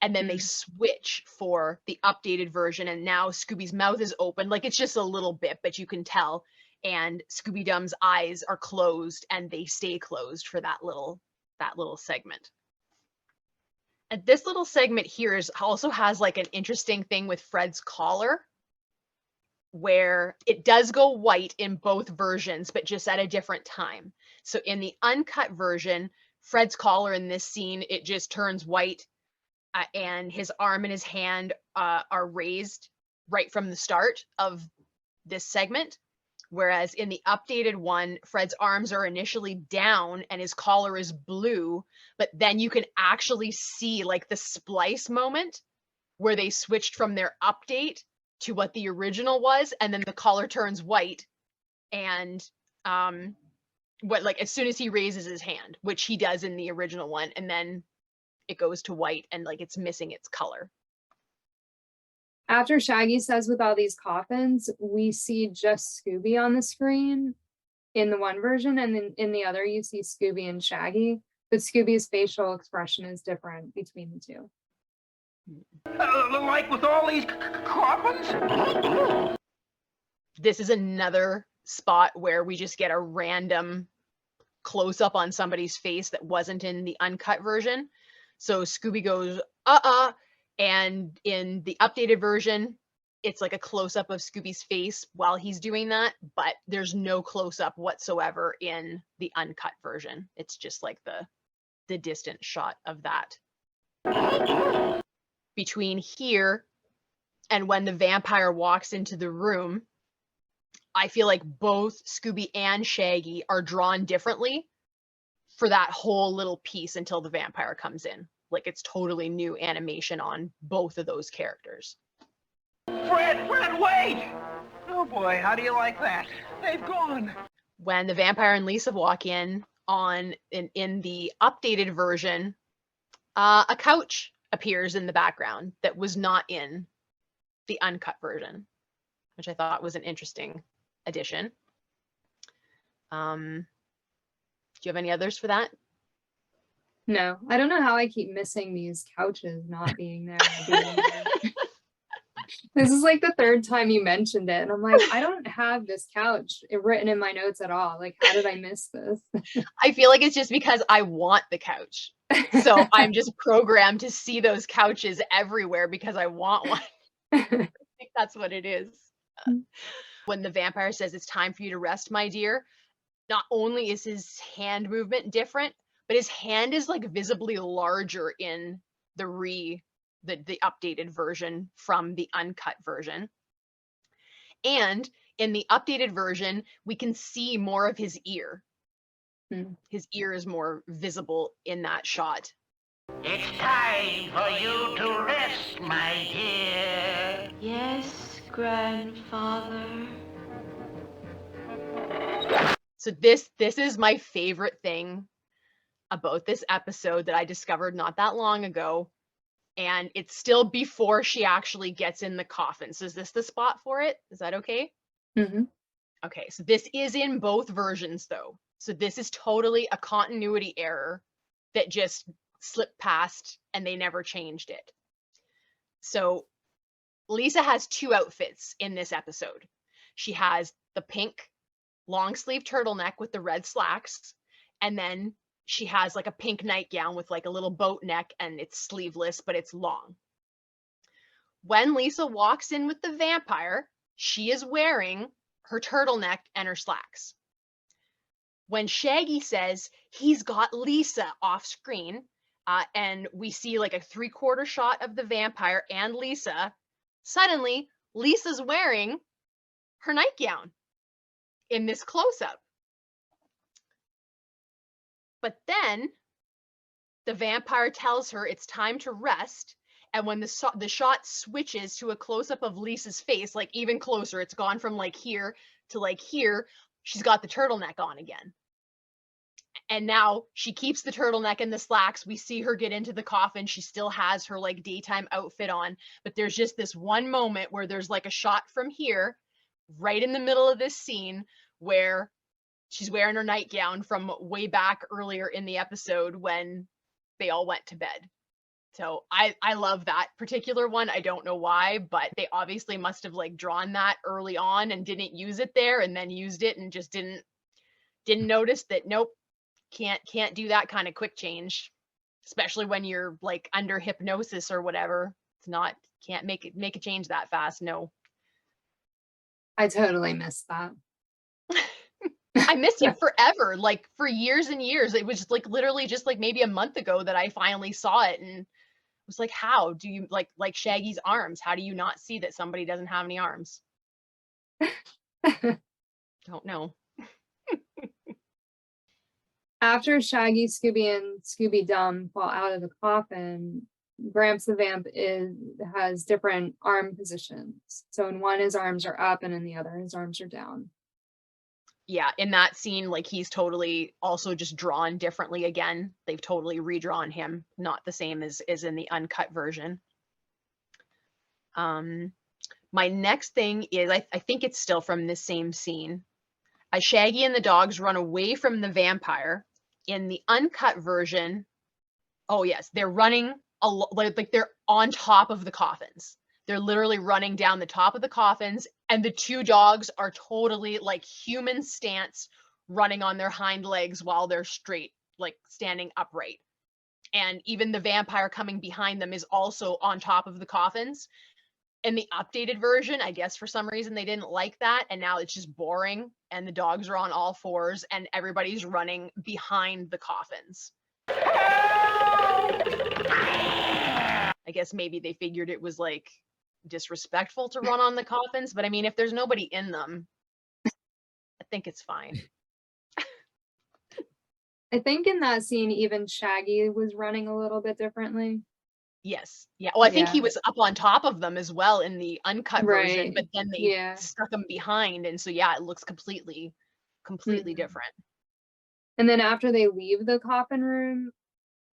And then they switch for the updated version, and now Scooby's mouth is open. Like, it's just a little bit, but you can tell. And Scooby-Dum's eyes are closed, and they stay closed for that little segment. And this little segment here also has like an interesting thing with Fred's collar, where it does go white in both versions, but just at a different time. So in the uncut version, Fred's collar in this scene, it just turns white. And his arm and his hand are raised right from the start of this segment. Whereas in the updated one, Fred's arms are initially down and his collar is blue, but then you can actually see like the splice moment where they switched from their update to what the original was, and then the collar turns white. And as soon as he raises his hand, which he does in the original one, and then it goes to white and like it's missing its color. After Shaggy says with all these coffins, we see just Scooby on the screen in the one version, and then in the other you see Scooby and Shaggy, but Scooby's facial expression is different between the two. Like with all these coffins? This is another spot where we just get a random close-up on somebody's face that wasn't in the uncut version. So Scooby goes, and in the updated version, it's like a close-up of Scooby's face while he's doing that, but there's no close-up whatsoever in the uncut version. It's just like the distant shot of that. Between here and when the vampire walks into the room, I feel like both Scooby and Shaggy are drawn differently for that whole little piece until the vampire comes in. Like, it's totally new animation on both of those characters. Fred, wait! Oh boy, how do you like that? They've gone. When the vampire and Lisa walk in the updated version, a couch appears in the background that was not in the uncut version, which I thought was an interesting addition. Do you have any others for that? No, I don't know how I keep missing these couches not being there. This is like the third time you mentioned it, and I'm like, I don't have this couch written in my notes at all. Like, how did I miss this? I feel like it's just because I want the couch. So I'm just programmed to see those couches everywhere because I want one. I think that's what it is. When the vampire says it's time for you to rest, my dear, not only is his hand movement different, but his hand is like visibly larger in the updated version from the uncut version. And in the updated version, we can see more of his ear. His ear is more visible in that shot. It's time for you to rest, my dear. Yes, grandfather. So this is my favorite thing about this episode that I discovered not that long ago. And it's still before she actually gets in the coffin. So is this the spot for it? Is that okay? Mm-hmm. Okay, so this is in both versions though. So this is totally a continuity error that just slipped past and they never changed it. So Lisa has two outfits in this episode. She has the pink long sleeve turtleneck with the red slacks, and then she has like a pink nightgown with like a little boat neck, and it's sleeveless, but it's long. When Lisa walks in with the vampire, she is wearing her turtleneck and her slacks. When Shaggy says he's got Lisa off screen, and we see like a 3/4 shot of the vampire and Lisa, suddenly Lisa's wearing her nightgown in this close-up. But then the vampire tells her it's time to rest, and when the shot switches to a close-up of Lisa's face, like even closer, it's gone from like here to like here, she's got the turtleneck on again. And now she keeps the turtleneck and the slacks. We see her get into the coffin. She still has her like daytime outfit on, but there's just this one moment where there's like a shot from here, right in the middle of this scene, where she's wearing her nightgown from way back earlier in the episode when they all went to bed. So I love that particular one. I don't know why, but they obviously must have like drawn that early on and didn't use it there, and then used it and just didn't notice that. Nope, can't do that kind of quick change, especially when you're like under hypnosis or whatever. It's not, can't make a change that fast. No. I totally missed that. I missed it forever, like for years and years. It was like literally just like maybe a month ago that I finally saw it, and was like, how do you like Shaggy's arms? How do you not see that somebody doesn't have any arms? Don't know. After Shaggy, Scooby, and Scooby-Dum fall out of the coffin, Gramps the Vamp has different arm positions. So in one, his arms are up, and in the other, his arms are down. Yeah, in that scene, like he's totally also just drawn differently again. They've totally redrawn him, not the same as in the uncut version. My next thing is, I think it's still from this same scene. As Shaggy and the dogs run away from the vampire, in the uncut version, oh yes, they're running like they're on top of the coffins. They're literally running down the top of the coffins, and the two dogs are totally like human stance, running on their hind legs while they're straight, like standing upright. And even the vampire coming behind them is also on top of the coffins. In the updated version, I guess for some reason they didn't like that, and now it's just boring, and the dogs are on all fours, and everybody's running behind the coffins. I guess maybe they figured it was like disrespectful to run on the coffins, but I mean, if there's nobody in them, I think it's fine. I think in that scene, even Shaggy was running a little bit differently. Yes. Yeah. Well, I think he was up on top of them as well in the uncut version, but then they stuck him behind, and so yeah, it looks completely different. And then after they leave the coffin room,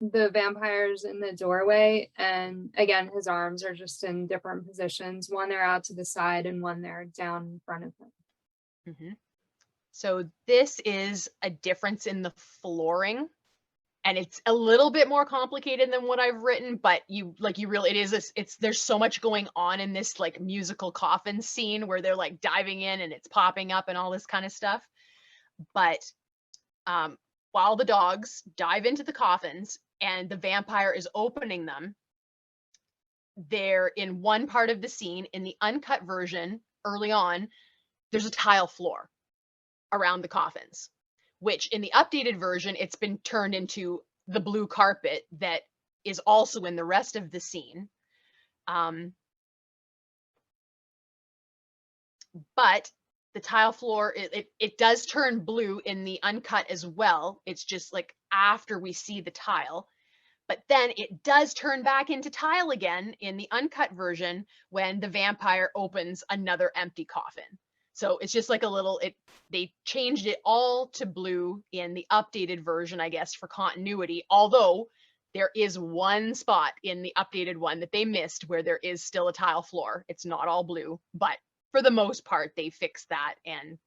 the vampire's in the doorway, and again, his arms are just in different positions. One they're out to the side, and one they're down in front of him. Mm-hmm. So this is a difference in the flooring, and it's a little bit more complicated than what I've written, but there's so much going on in this like musical coffin scene where they're like diving in and it's popping up and all this kind of stuff. But while the dogs dive into the coffins and the vampire is opening them, they're in one part of the scene. In the uncut version, early on, there's a tile floor around the coffins, which in the updated version, it's been turned into the blue carpet that is also in the rest of the scene. But the tile floor, it does turn blue in the uncut as well. It's just like after we see the tile. But then it does turn back into tile again in the uncut version when the vampire opens another empty coffin. So it's just like a little, they changed it all to blue in the updated version, I guess, for continuity. Although there is one spot in the updated one that they missed where there is still a tile floor. It's not all blue, but for the most part, they fixed that and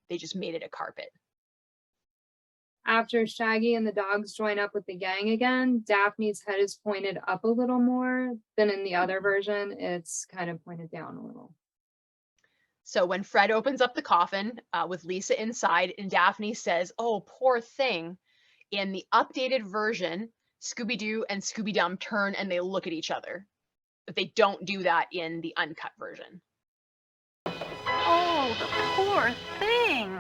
they just made it a carpet. After Shaggy and the dogs join up with the gang again, Daphne's head is pointed up a little more than in the other version. It's kind of pointed down a little. So when Fred opens up the coffin with Lisa inside and Daphne says, "Oh, poor thing," in the updated version, Scooby-Doo and Scooby-Dum turn and they look at each other. But they don't do that in the uncut version. Oh, the poor thing.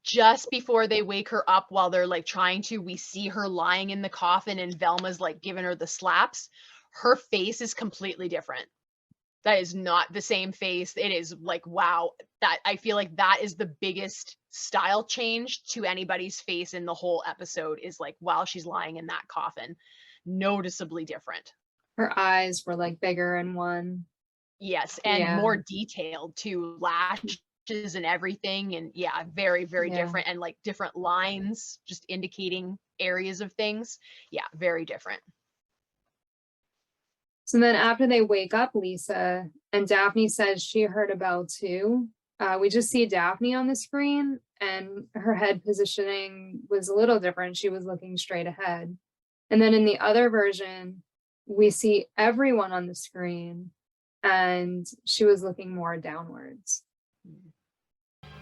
Just before they wake her up while they're like trying to, we see her lying in the coffin and Velma's like giving her the slaps. Her face is completely different. That is not the same face. It is like, wow, that I feel like that is the biggest style change to anybody's face in the whole episode, is like while she's lying in that coffin, noticeably different. Her eyes were like bigger in one. Yes, and more detailed too, lashes and everything, and yeah, very, very different, and like different lines just indicating areas of things. Yeah, very different. So then after they wake up Lisa, and Daphne says she heard a bell too, we just see Daphne on the screen, and her head positioning was a little different. She was looking straight ahead. And then in the other version, we see everyone on the screen, and she was looking more downwards.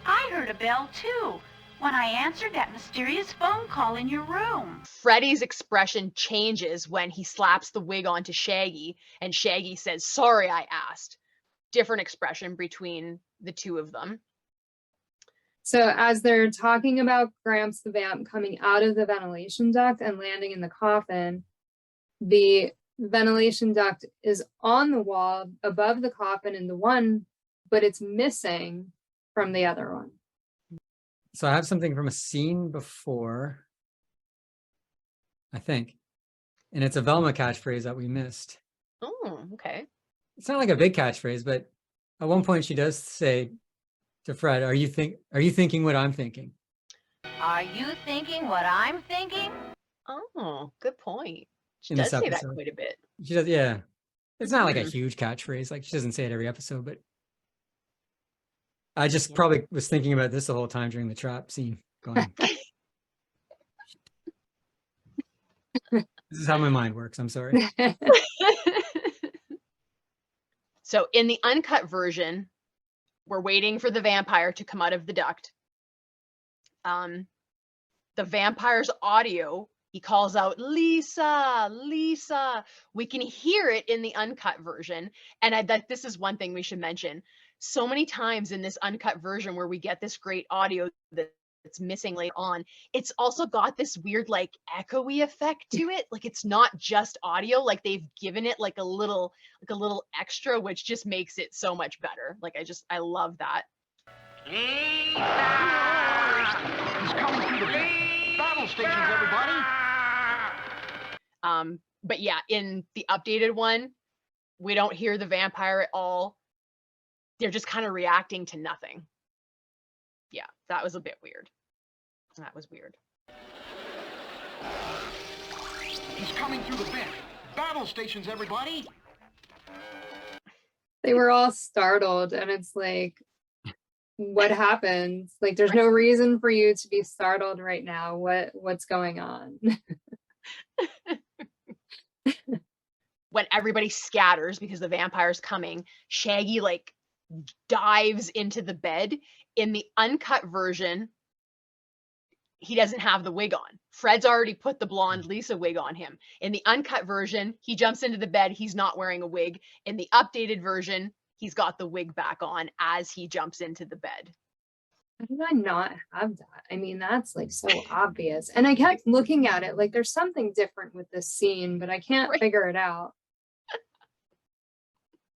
I heard a bell too when I answered that mysterious phone call in your room. Freddy's expression changes when he slaps the wig onto Shaggy, and Shaggy says, "Sorry, I asked." Different expression between the two of them. So as they're talking about Gramps the Vamp coming out of the ventilation duct and landing in the coffin, the ventilation duct is on the wall above the coffin in the one, but it's missing from the other one. So I have something from a scene before, I think, and it's a Velma catchphrase that we missed. Oh, okay. It's not like a big catchphrase, but at one point she does say to Fred, are you thinking what I'm thinking? Are you thinking what I'm thinking? Oh, good point. She In does this say that episode. quite a bit. She does, yeah. It's not like a huge catchphrase, like she doesn't say it every episode, but I just probably was thinking about this the whole time during the trap scene, going, this is how my mind works, I'm sorry. So in the uncut version, we're waiting for the vampire to come out of the duct. The vampire's audio, he calls out, "Lisa, Lisa." We can hear it in the uncut version. And this is one thing we should mention. So many times in this uncut version where we get this great audio that's missing later on, it's also got this weird like echoey effect to it. Like it's not just audio, like they've given it like a little extra, which just makes it so much better. Like I love that. He's coming through the battle stations, everybody. But yeah, in the updated one, we don't hear the vampire at all. They're just kind of reacting to nothing. Yeah, that was a bit weird. That was weird. He's coming through the vent. Battle stations, everybody. They were all startled, and it's like, what happens? Like, there's no reason for you to be startled right now. What's going on? When everybody scatters because the vampire's coming, Shaggy like dives into the bed. In the uncut version, he doesn't have the wig on. Fred's already put the blonde Lisa wig on him. In the uncut version, he jumps into the bed. He's not wearing a wig. In the updated version, he's got the wig back on as he jumps into the bed. How did I not have that? I mean, that's like so obvious. And I kept looking at it like there's something different with this scene, but I can't figure it out.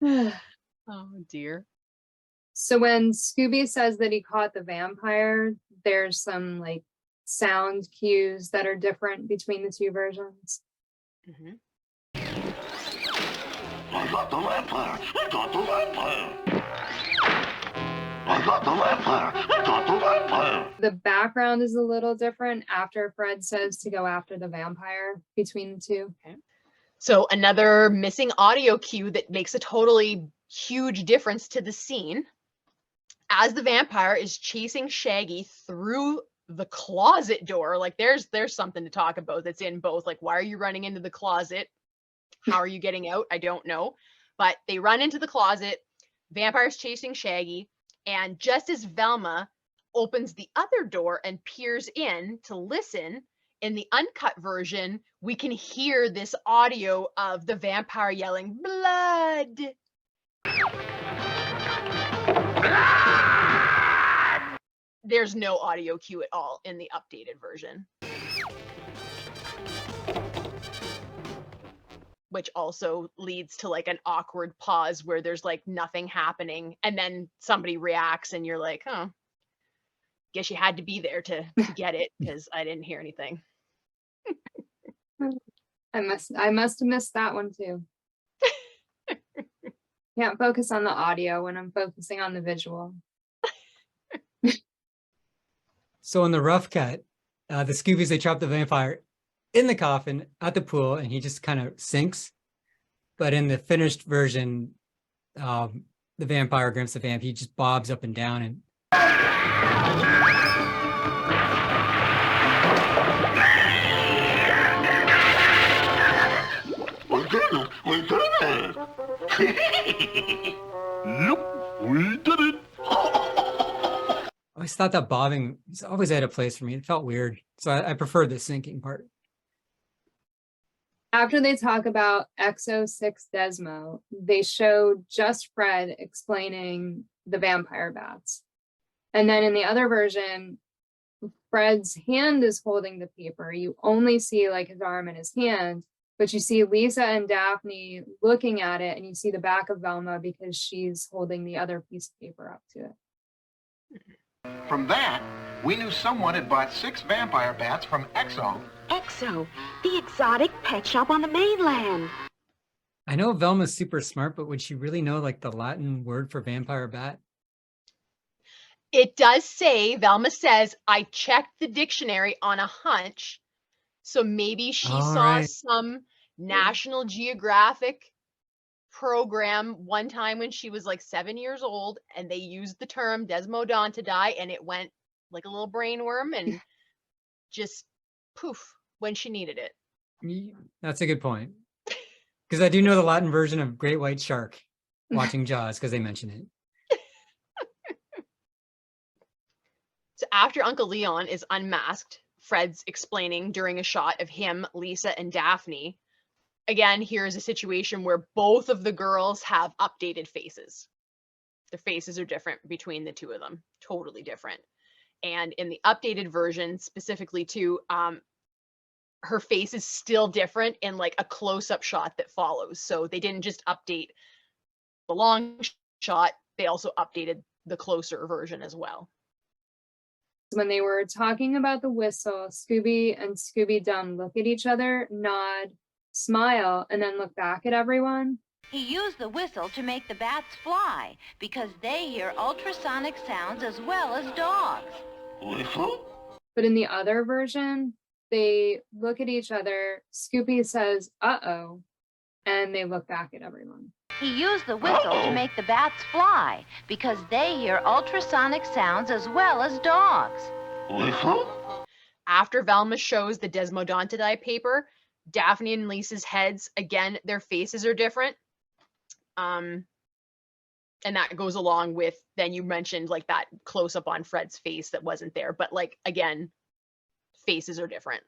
Oh dear. So when Scooby says that he caught the vampire, there's some like sound cues that are different between the two versions. I got the vampire. I got the vampire. I got the vampire. I got the vampire. The background is a little different after Fred says to go after the vampire between the two. Okay. So another missing audio cue that makes a totally huge difference to the scene. As the vampire is chasing Shaggy through the closet door, like there's something to talk about that's in both. Like, why are you running into the closet? How are you getting out? I don't know. But they run into the closet, vampire's chasing Shaggy, and just as Velma opens the other door and peers in to listen, in the uncut version, we can hear this audio of the vampire yelling, "Blood!" There's no audio cue at all in the updated version. Which also leads to like an awkward pause where there's like nothing happening and then somebody reacts and you're like, oh, guess you had to be there to get it because I didn't hear anything. I must have missed that one too. Can't focus on the audio when I'm focusing on the visual. So in the rough cut, the Scoobies, they trap the vampire in the coffin at the pool and he just kind of sinks. But in the finished version, the vampire, Gramps the Vamp, he just bobs up and down and We're We did it! Yep, we did it! I always thought that bobbing was always had a place for me. It felt weird. So I prefer the sinking part. After they talk about XO6 Desmo, they show just Fred explaining the vampire bats. And then in the other version, Fred's hand is holding the paper. You only see like his arm and his hand, but you see Lisa and Daphne looking at it, and you see the back of Velma because she's holding the other piece of paper up to it. From that, we knew someone had bought 6 vampire bats from Exo. Exo, the exotic pet shop on the mainland. I know Velma's super smart, but would she really know like the Latin word for vampire bat? It does say, Velma says, I checked the dictionary on a hunch. So maybe she saw some National Geographic program one time when she was like 7 years old, and they used the term Desmodontidae, and it went like a little brainworm and just poof when she needed it. That's a good point. Because I do know the Latin version of Great White Shark, watching Jaws, because they mention it. So after Uncle Leon is unmasked, Fred's explaining during a shot of him, Lisa, and Daphne. Again, here's a situation where both of the girls have updated faces. Their faces are different between the two of them, totally different. And in the updated version, specifically too, her face is still different in like a close-up shot that follows. So they didn't just update the long shot, they also updated the closer version as well. When they were talking about the whistle, Scooby and Scooby-Dum look at each other, nod, smile, and then look back at everyone. He used the whistle to make the bats fly because they hear ultrasonic sounds as well as dogs. Whistle? But in the other version, they look at each other, Scooby says, uh-oh, and they look back at everyone. He used the whistle to make the bats fly because they hear ultrasonic sounds as well as dogs. Whistle? After Velma shows the Desmodontidae paper, Daphne and Lisa's heads, again, their faces are different. And that goes along with, then you mentioned like that close up on Fred's face that wasn't there, but like, again, faces are different.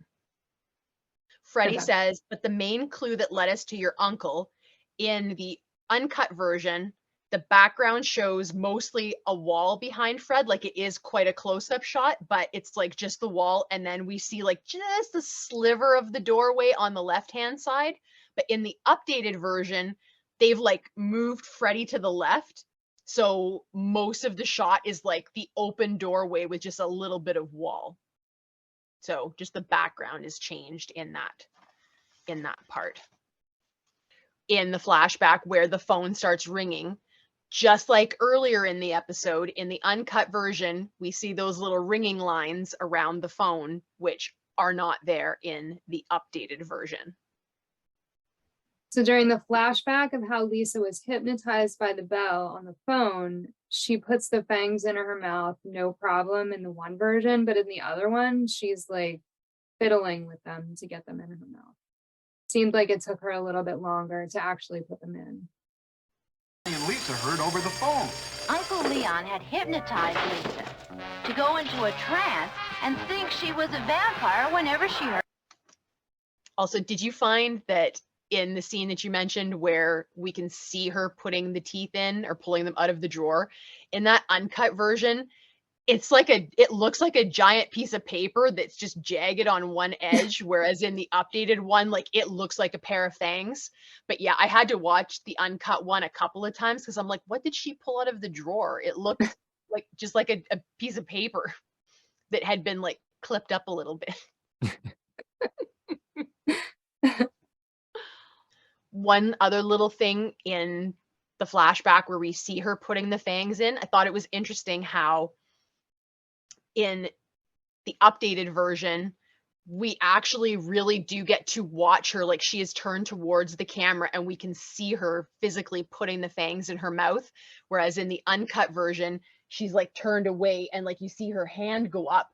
Freddie says, but the main clue that led us to your uncle, in the uncut version, the background shows mostly a wall behind Fred, like it is quite a close-up shot, but it's like just the wall, and then we see like just a sliver of the doorway on the left-hand side. But in the updated version, they've like moved Freddie to the left, so most of the shot is like the open doorway with just a little bit of wall. So just the background is changed in that part. In the flashback where the phone starts ringing, just like earlier in the episode, in the uncut version, we see those little ringing lines around the phone, which are not there in the updated version. So during the flashback of how Lisa was hypnotized by the bell on the phone, she puts the fangs in her mouth, no problem in the one version, but in the other one, she's like fiddling with them to get them in her mouth. Seemed like it took her a little bit longer to actually put them in. And Lisa heard over the phone. Uncle Leon had hypnotized Lisa to go into a trance and think she was a vampire whenever she heard. Also, did you find that in the scene that you mentioned where we can see her putting the teeth in or pulling them out of the drawer, in that uncut version, it's like it looks like a giant piece of paper that's just jagged on one edge, whereas in the updated one, like it looks like a pair of fangs. But yeah, I had to watch the uncut one a couple of times because I'm like, what did she pull out of the drawer? It looked like just like a piece of paper that had been like clipped up a little bit. One other little thing in the flashback where we see her putting the fangs in, I thought it was interesting how in the updated version, we actually really do get to watch her, like she is turned towards the camera and we can see her physically putting the fangs in her mouth. Whereas in the uncut version, she's like turned away and like you see her hand go up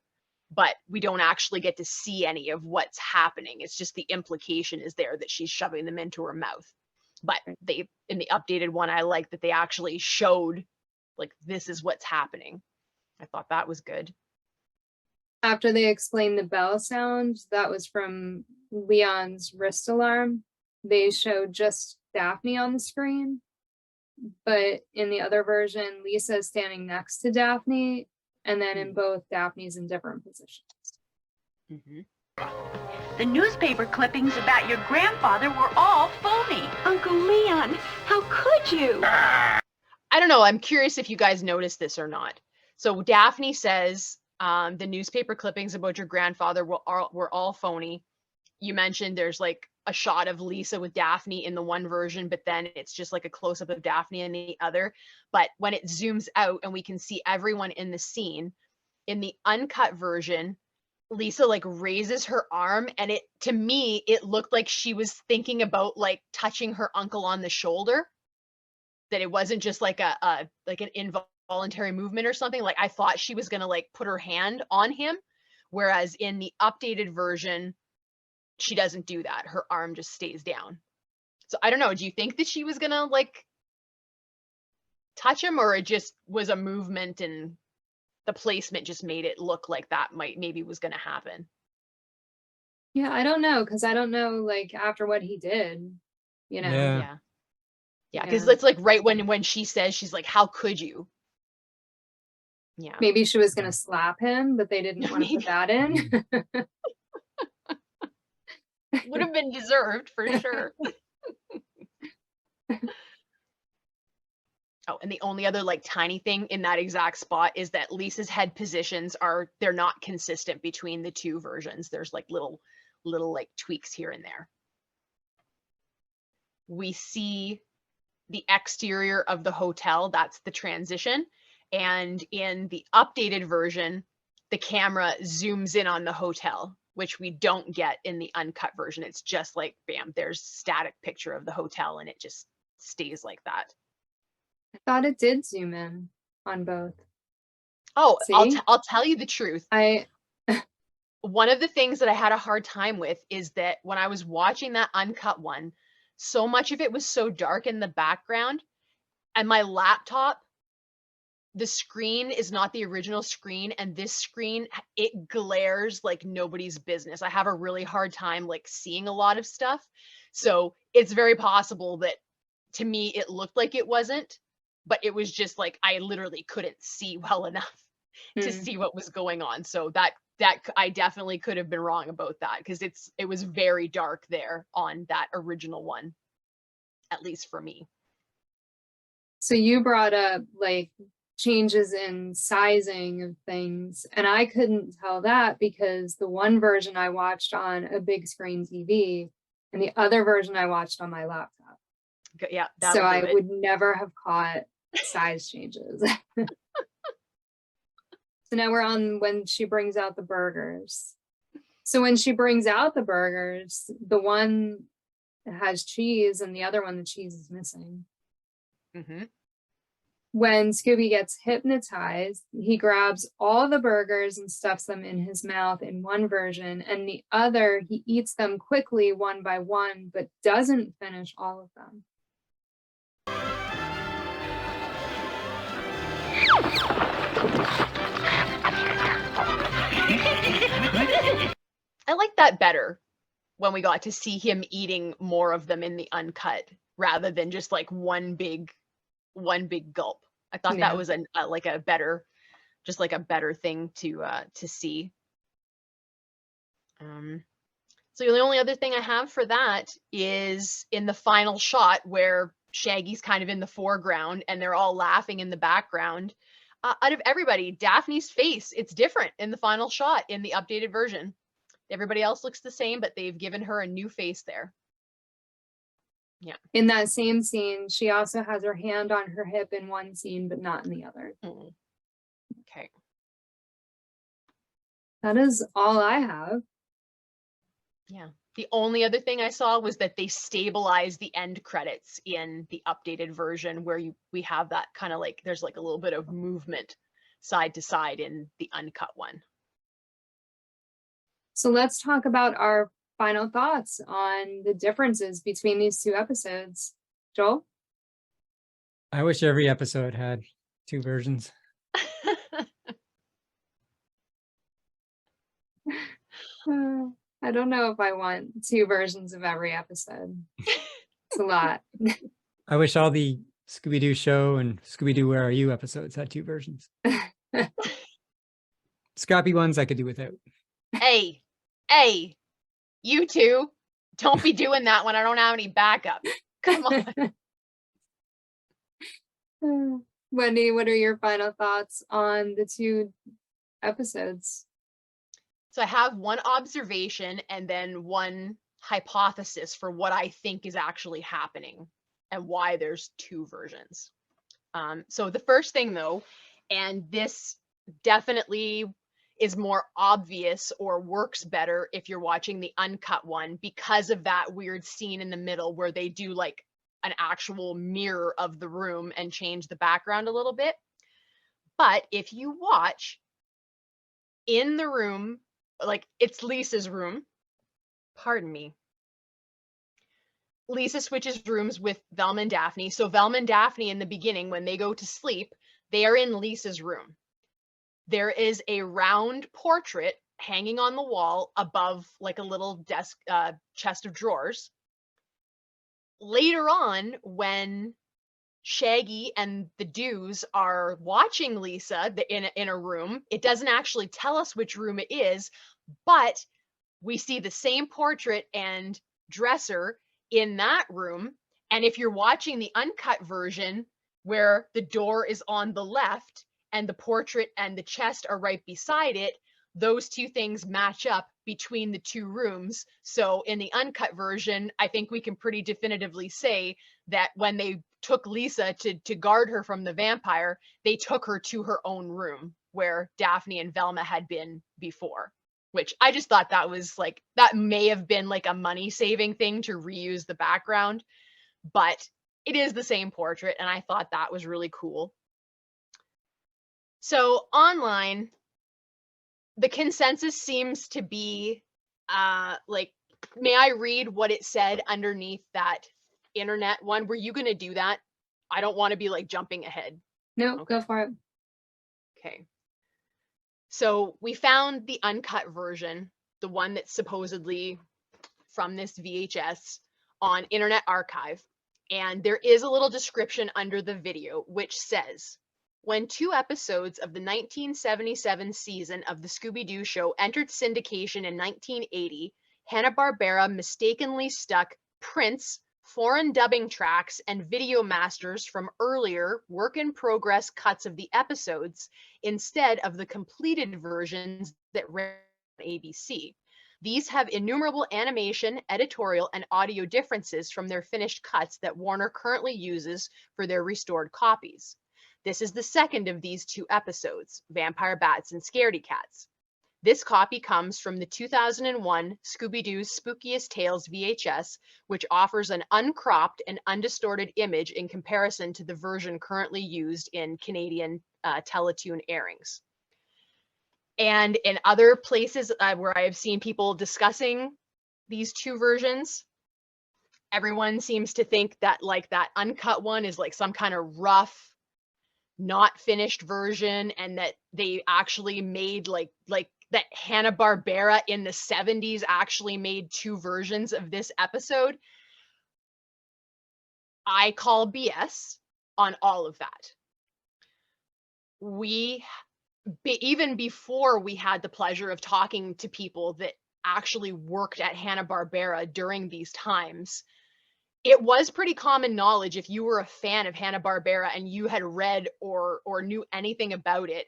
but we don't actually get to see any of what's happening. It's just the implication is there that she's shoving them into her mouth. But they, in the updated one, I like that they actually showed like, this is what's happening. I thought that was good. After they explained the bell sound, that was from Leon's wrist alarm. They showed just Daphne on the screen, but in the other version, Lisa is standing next to Daphne, and then in both, Daphne's in different positions. The newspaper clippings about your grandfather were all phony. Uncle Leon, how could you? I don't know. I'm curious if you guys noticed this or not. So Daphne says, the newspaper clippings about your grandfather were all phony. You mentioned there's like a shot of Lisa with Daphne in the one version, but then it's just like a close-up of Daphne in the other. But when it zooms out and we can see everyone in the scene, in the uncut version, Lisa like raises her arm, and it, to me, it looked like she was thinking about like touching her uncle on the shoulder. That it wasn't just like an involuntary movement or something. Like I thought she was gonna like put her hand on him, whereas in the updated version, she doesn't do that. Her arm just stays down. So I don't know. Do you think that she was gonna like touch him, or it just was a movement and the placement just made it look like that maybe was gonna happen? Yeah, I don't know, because I don't know, like, after what he did, you know. Yeah. Yeah, because it's like right when she says, she's like, how could you? Yeah. Maybe she was gonna slap him, but they didn't want to put that in. Would have been deserved for sure. Oh, and the only other like tiny thing in that exact spot is that Lisa's head positions they're not consistent between the two versions. There's like little like tweaks here and there. We see the exterior of the hotel, that's the transition. And in the updated version, the camera zooms in on the hotel, which we don't get in the uncut version. It's just like, bam, there's static picture of the hotel and it just stays like that. I thought it did zoom in on both. Oh, See? I'll tell you the truth. One of the things that I had a hard time with is that when I was watching that uncut one, so much of it was so dark in the background, and my laptop, the screen is not the original screen, and this screen, it glares like nobody's business. I have a really hard time like seeing a lot of stuff. So it's very possible that to me, it looked like it wasn't, but it was just like, I literally couldn't see well enough to see what was going on. So that I definitely could have been wrong about that, because it was very dark there on that original one, at least for me. So you brought up like changes in sizing of things, and I couldn't tell that because the one version I watched on a big screen TV and the other version I watched on my laptop. Yeah, so I would never have caught size changes. So now we're on when she brings out the burgers. So when she brings out the burgers, the one has cheese and the other one, the cheese is missing. When Scooby gets hypnotized, he grabs all the burgers and stuffs them in his mouth in one version, and the other, he eats them quickly one by one, but doesn't finish all of them. I like that better when we got to see him eating more of them in the uncut rather than just like one big gulp. I thought that was a better thing to see. So the only other thing I have for that is in the final shot where Shaggy's kind of in the foreground and they're all laughing in the background. Out of everybody, Daphne's face, it's different in the final shot in the updated version. Everybody else looks the same, but they've given her a new face there. Yeah. In that same scene, she also has her hand on her hip in one scene, but not in the other. Okay. That is all I have. Yeah. The only other thing I saw was that they stabilized the end credits in the updated version where we have that kind of like, there's like a little bit of movement side to side in the uncut one. So let's talk about our final thoughts on the differences between these two episodes. Joel? I wish every episode had 2 versions. I don't know if I want 2 versions of every episode. It's a lot. I wish all the Scooby-Doo Show and Scooby-Doo Where Are You episodes had 2 versions. Scrappy ones I could do without. Hey, you two, don't be doing that when I don't have any backup. Come on. Wendy, what are your final thoughts on the 2 episodes? So I have one observation and then one hypothesis for what I think is actually happening and why there's 2 versions. So the first thing though, and this definitely is more obvious or works better if you're watching the uncut one because of that weird scene in the middle where they do like an actual mirror of the room and change the background a little bit. But if you watch in the room, like it's Lisa's room, pardon me. Lisa switches rooms with Velma and Daphne. So Velma and Daphne in the beginning, when they go to sleep, they are in Lisa's room. There is a round portrait hanging on the wall above like a little desk, chest of drawers. Later on, when Shaggy and the Doos are watching Lisa in a room, it doesn't actually tell us which room it is, but we see the same portrait and dresser in that room. And if you're watching the uncut version where the door is on the left and the portrait and the chest are right beside it, those 2 things match up between the 2 rooms. So in the uncut version, I think we can pretty definitively say that when they took Lisa to guard her from the vampire, they took her to her own room where Daphne and Velma had been before, which I just thought that was like, that may have been like a money saving thing to reuse the background, but it is the same portrait. And I thought that was really cool. So online, the consensus seems to be like, may I read what it said underneath that internet one? Were you going to do that? I don't want to be like jumping ahead. No, Okay. Go for it. Okay. So we found the uncut version, the one that's supposedly from this VHS on Internet Archive. And there is a little description under the video, which says, when 2 episodes of the 1977 season of the Scooby-Doo Show entered syndication in 1980, Hanna-Barbera mistakenly stuck prints, foreign dubbing tracks, and video masters from earlier work-in-progress cuts of the episodes instead of the completed versions that ran on ABC. These have innumerable animation, editorial, and audio differences from their finished cuts that Warner currently uses for their restored copies. This is the second of these 2 episodes, Vampire Bats and Scaredy Cats. This copy comes from the 2001 Scooby-Doo's Spookiest Tales VHS, which offers an uncropped and undistorted image in comparison to the version currently used in Canadian Teletoon airings. And in other places where I have seen people discussing these 2 versions, everyone seems to think that like that uncut one is like some kind of rough, not finished version, and that they actually made like that Hanna-Barbera in the 70s actually made 2 versions of this episode. I call BS on all of that. Even before we had the pleasure of talking to people that actually worked at Hanna-Barbera during these times, it was pretty common knowledge, if you were a fan of Hanna-Barbera and you had read or knew anything about it,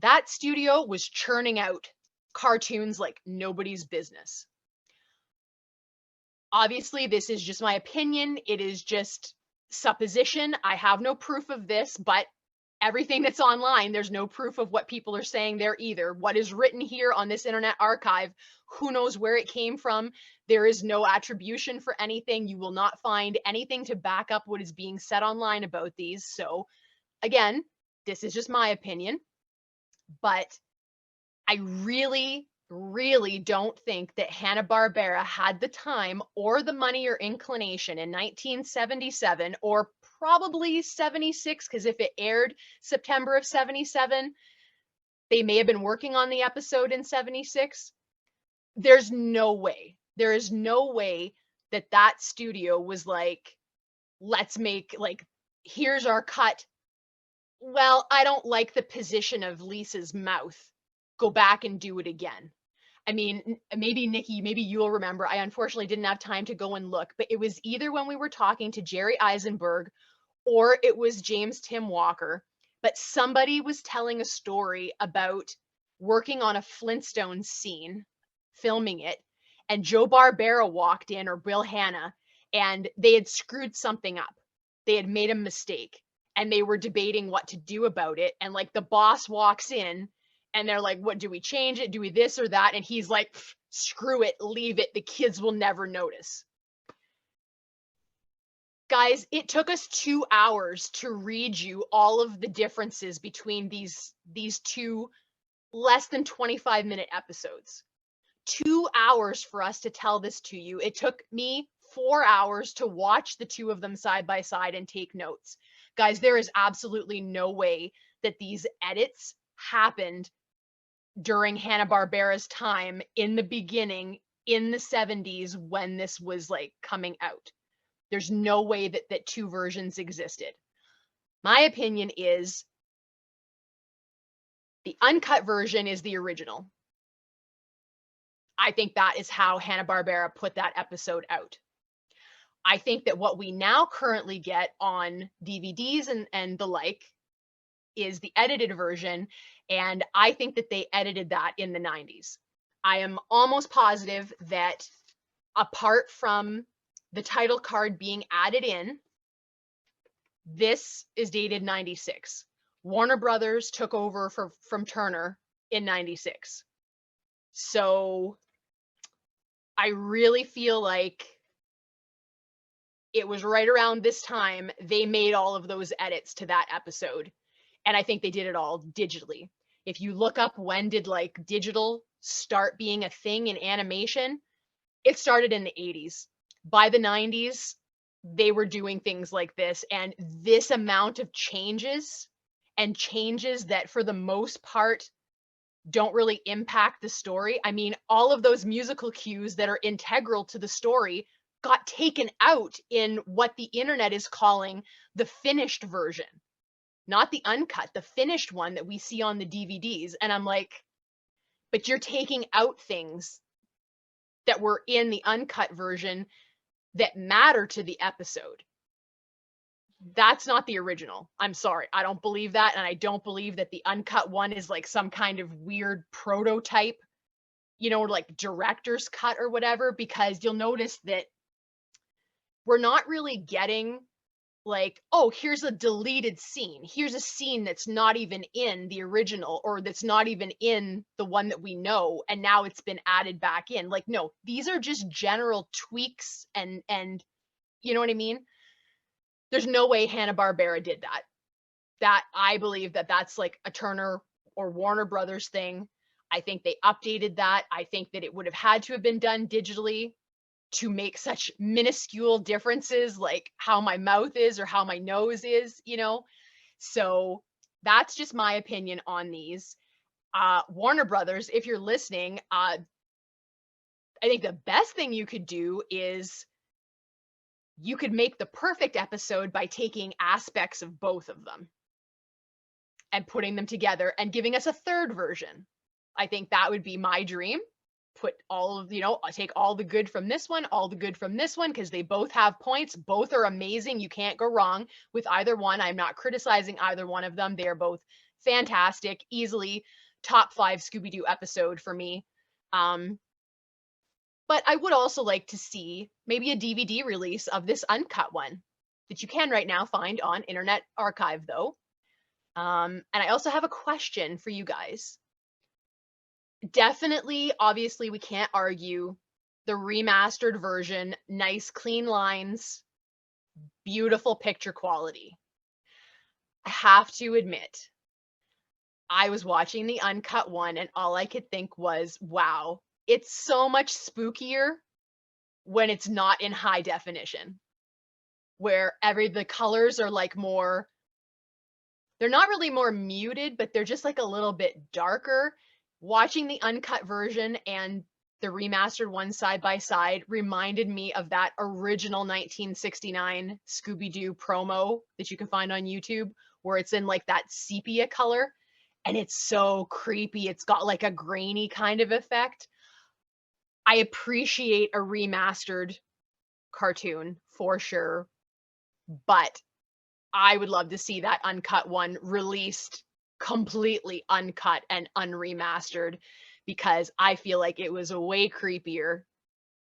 that studio was churning out cartoons like nobody's business. Obviously, this is just my opinion. It is just supposition. I have no proof of this, but everything that's online, there's no proof of what people are saying there either. What is written here on this Internet Archive, who knows where it came from? There is no attribution for anything. You will not find anything to back up what is being said online about these. So again, this is just my opinion, but I really really don't think that Hanna-Barbera had the time or the money or inclination in 1977 or probably 76, because if it aired September of 77, they may have been working on the episode in 76. There's no way. There is no way that that studio was like, let's make, like, here's our cut. Well, I don't like the position of Lisa's mouth. Go back and do it again. I mean, maybe Nikki, maybe you'll remember. I unfortunately didn't have time to go and look, but it was either when we were talking to Jerry Eisenberg or it was James Tim Walker, but somebody was telling a story about working on a Flintstones scene, filming it, and Joe Barbera walked in, or Bill Hanna, and they had screwed something up. They had made a mistake and they were debating what to do about it. And like the boss walks in and they're like, what, do we change it? Do we this or that? And he's like, screw it, leave it. The kids will never notice. Guys, it took us 2 hours to read you all of the differences between these two less than 25-minute episodes. 2 hours for us to tell this to you. It took me 4 hours to watch the two of them side by side and take notes. Guys, there is absolutely no way that these edits happened during Hanna-Barbera's time in the beginning, in the 70s, when this was like coming out. There's no way that two versions existed. My opinion is the uncut version is the original. I think that is how Hanna-Barbera put that episode out. I think that what we now currently get on DVDs and the like is the edited version, and I think that they edited that in the 90s. I am almost positive that apart from the title card being added in, this is dated 96. Warner Brothers took over from Turner in 96. So I really feel like it was right around this time they made all of those edits to that episode. And I think they did it all digitally. If you look up when did like digital start being a thing in animation, it started in the 80s. By the 90s, they were doing things like this, and this amount of changes that for the most part don't really impact the story. I mean, all of those musical cues that are integral to the story got taken out in what the internet is calling the finished version, not the uncut, the finished one that we see on the DVDs. And I'm like, but you're taking out things that were in the uncut version that matter to the episode. That's not the original. I'm sorry. I don't believe that. And I don't believe that the uncut one is like some kind of weird prototype, you know, like director's cut or whatever, because you'll notice that we're not really getting like, oh, here's a deleted scene. Here's a scene that's not even in the original, or that's not even in the one that we know, and now it's been added back in. Like, no, these are just general tweaks and you know what I mean? There's no way Hanna-Barbera did that. That I believe that that's like a Turner or Warner Brothers thing. I think they updated that. I think that it would have had to have been done digitally to make such minuscule differences, like how my mouth is or how my nose is, you know? So that's just my opinion on these. Warner Brothers, if you're listening, I think the best thing you could do is you could make the perfect episode by taking aspects of both of them and putting them together and giving us a third version. I think that would be my dream. Put all of, you know, take all the good from this one, all the good from this one, because they both have points. Both are amazing. You can't go wrong with either one. I'm not criticizing either one of them. They are both fantastic, easily top 5 Scooby-Doo episode for me. But I would also like to see maybe a DVD release of this uncut one that you can right now find on Internet Archive, though. And I also have a question for you guys. Definitely, obviously, we can't argue the remastered version, nice, clean lines, beautiful picture quality. I have to admit, I was watching the uncut one and all I could think was, wow, it's so much spookier when it's not in high definition, where the colors are like more, they're not really more muted, but they're just like a little bit darker. Watching the uncut version and the remastered one side by side reminded me of that original 1969 Scooby-Doo promo that you can find on YouTube, where it's in like that sepia color and it's so creepy. It's got like a grainy kind of effect. I appreciate a remastered cartoon for sure, but I would love to see that uncut one released completely uncut and unremastered, because I feel like it was way creepier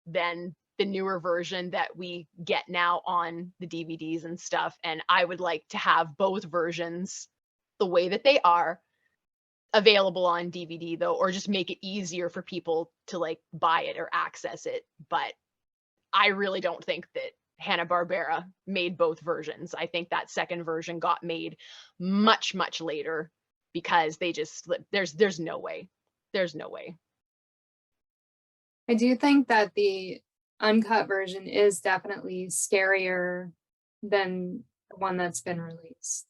than the newer version that we get now on the DVDs and stuff. And I would like to have both versions the way that they are available on DVD though, or just make it easier for people to like buy it or access it. But I really don't think that Hanna-Barbera made both versions. I think that second version got made much, much later, because they just, there's no way. There's no way. I do think that the uncut version is definitely scarier than the one that's been released.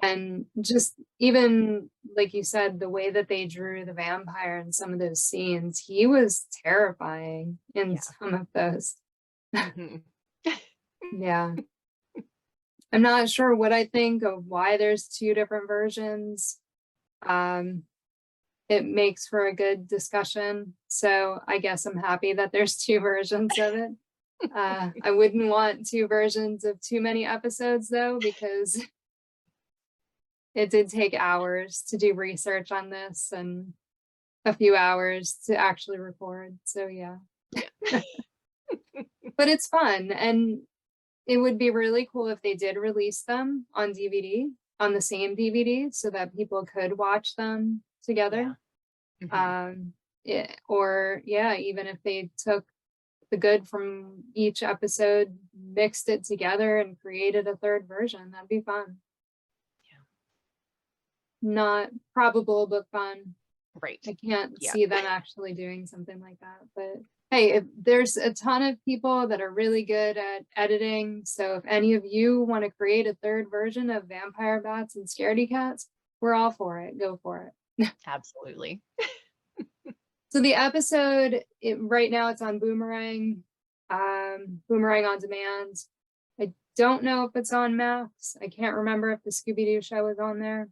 And just even like you said, the way that they drew the vampire in some of those scenes, he was terrifying in some of those. Yeah. I'm not sure what I think of why there's two different versions. It makes for a good discussion. So I guess I'm happy that there's two versions of it. I wouldn't want two versions of too many episodes though, because it did take hours to do research on this and a few hours to actually record. So yeah. But it's fun, and it would be really cool if they did release them on DVD, on the same DVD, so that people could watch them together. Or even if they took the good from each episode, mixed it together and created a third version, that'd be fun. Not probable, but fun. Right. I can't see them actually doing something like that, but hey, if there's a ton of people that are really good at editing. So if any of you want to create a third version of Vampire Bats and Scaredy Cats, we're all for it. Go for it. Absolutely. So the episode, right now it's on Boomerang, Boomerang on Demand. I don't know if it's on Max. I can't remember if the Scooby-Doo Show is on there.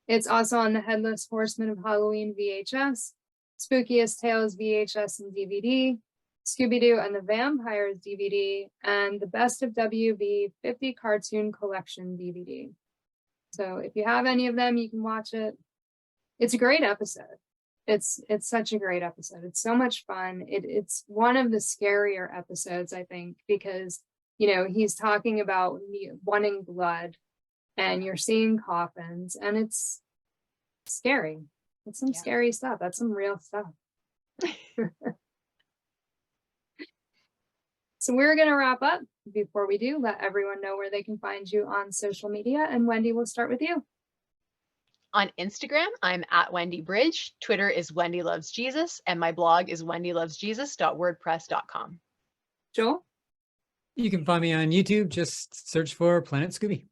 It's also on the Headless Horseman of Halloween VHS, Spookiest Tales VHS and DVD, Scooby-Doo and the Vampires DVD, and the Best of WB 50 Cartoon Collection DVD. So if you have any of them, you can watch it. It's a great episode. It's such a great episode. It's so much fun. It's one of the scarier episodes, I think, because, he's talking about wanting blood and you're seeing coffins, and it's scary. It's some scary stuff. That's some real stuff. So we're going to wrap up. Before we do, let everyone know where they can find you on social media. And Wendy, we'll start with you. On Instagram, I'm at Wendy Bridge. Twitter is Wendy Loves Jesus, and my blog is wendylovesjesus.wordpress.com. Joel? You can find me on YouTube. Just search for Planet Scooby.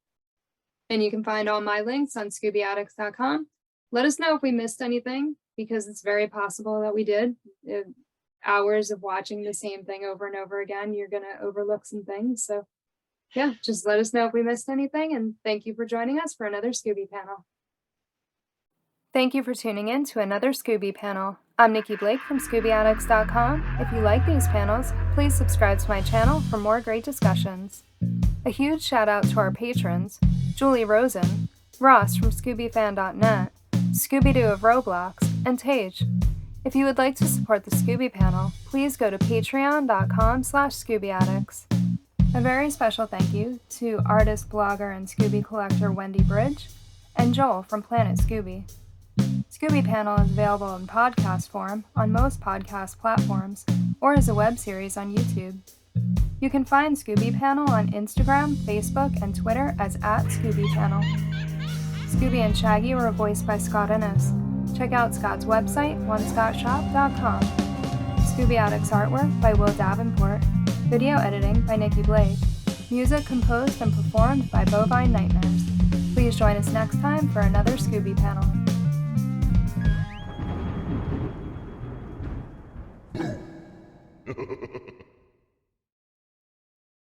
And you can find all my links on ScoobyAddicts.com. Let us know if we missed anything, because it's very possible that we did. Hours of watching the same thing over and over again, you're going to overlook some things. So yeah, just let us know if we missed anything. And thank you for joining us for another Scooby Panel. Thank you for tuning in to another Scooby Panel. I'm Nikki Blake from ScoobyAddicts.com. If you like these panels, please subscribe to my channel for more great discussions. A huge shout out to our patrons, Julie Rosen, Ross from ScoobyFan.net, Scooby-Doo of Roblox, and Tage. If you would like to support the Scooby Panel, please go to patreon.com/ScoobyAddicts. A very special thank you to artist, blogger, and Scooby collector Wendy Bridge, and Joel from Planet Scooby. Scooby Panel is available in podcast form on most podcast platforms, or as a web series on YouTube. You can find Scooby Panel on Instagram, Facebook, and Twitter as @ScoobyPanel. Scooby and Shaggy were voiced by Scott Innes. Check out Scott's website, onescottshop.com. ScoobyAddicts artwork by Will Davenport. Video editing by Nikki Blake. Music composed and performed by Bovine Nightmares. Please join us next time for another Scooby panel.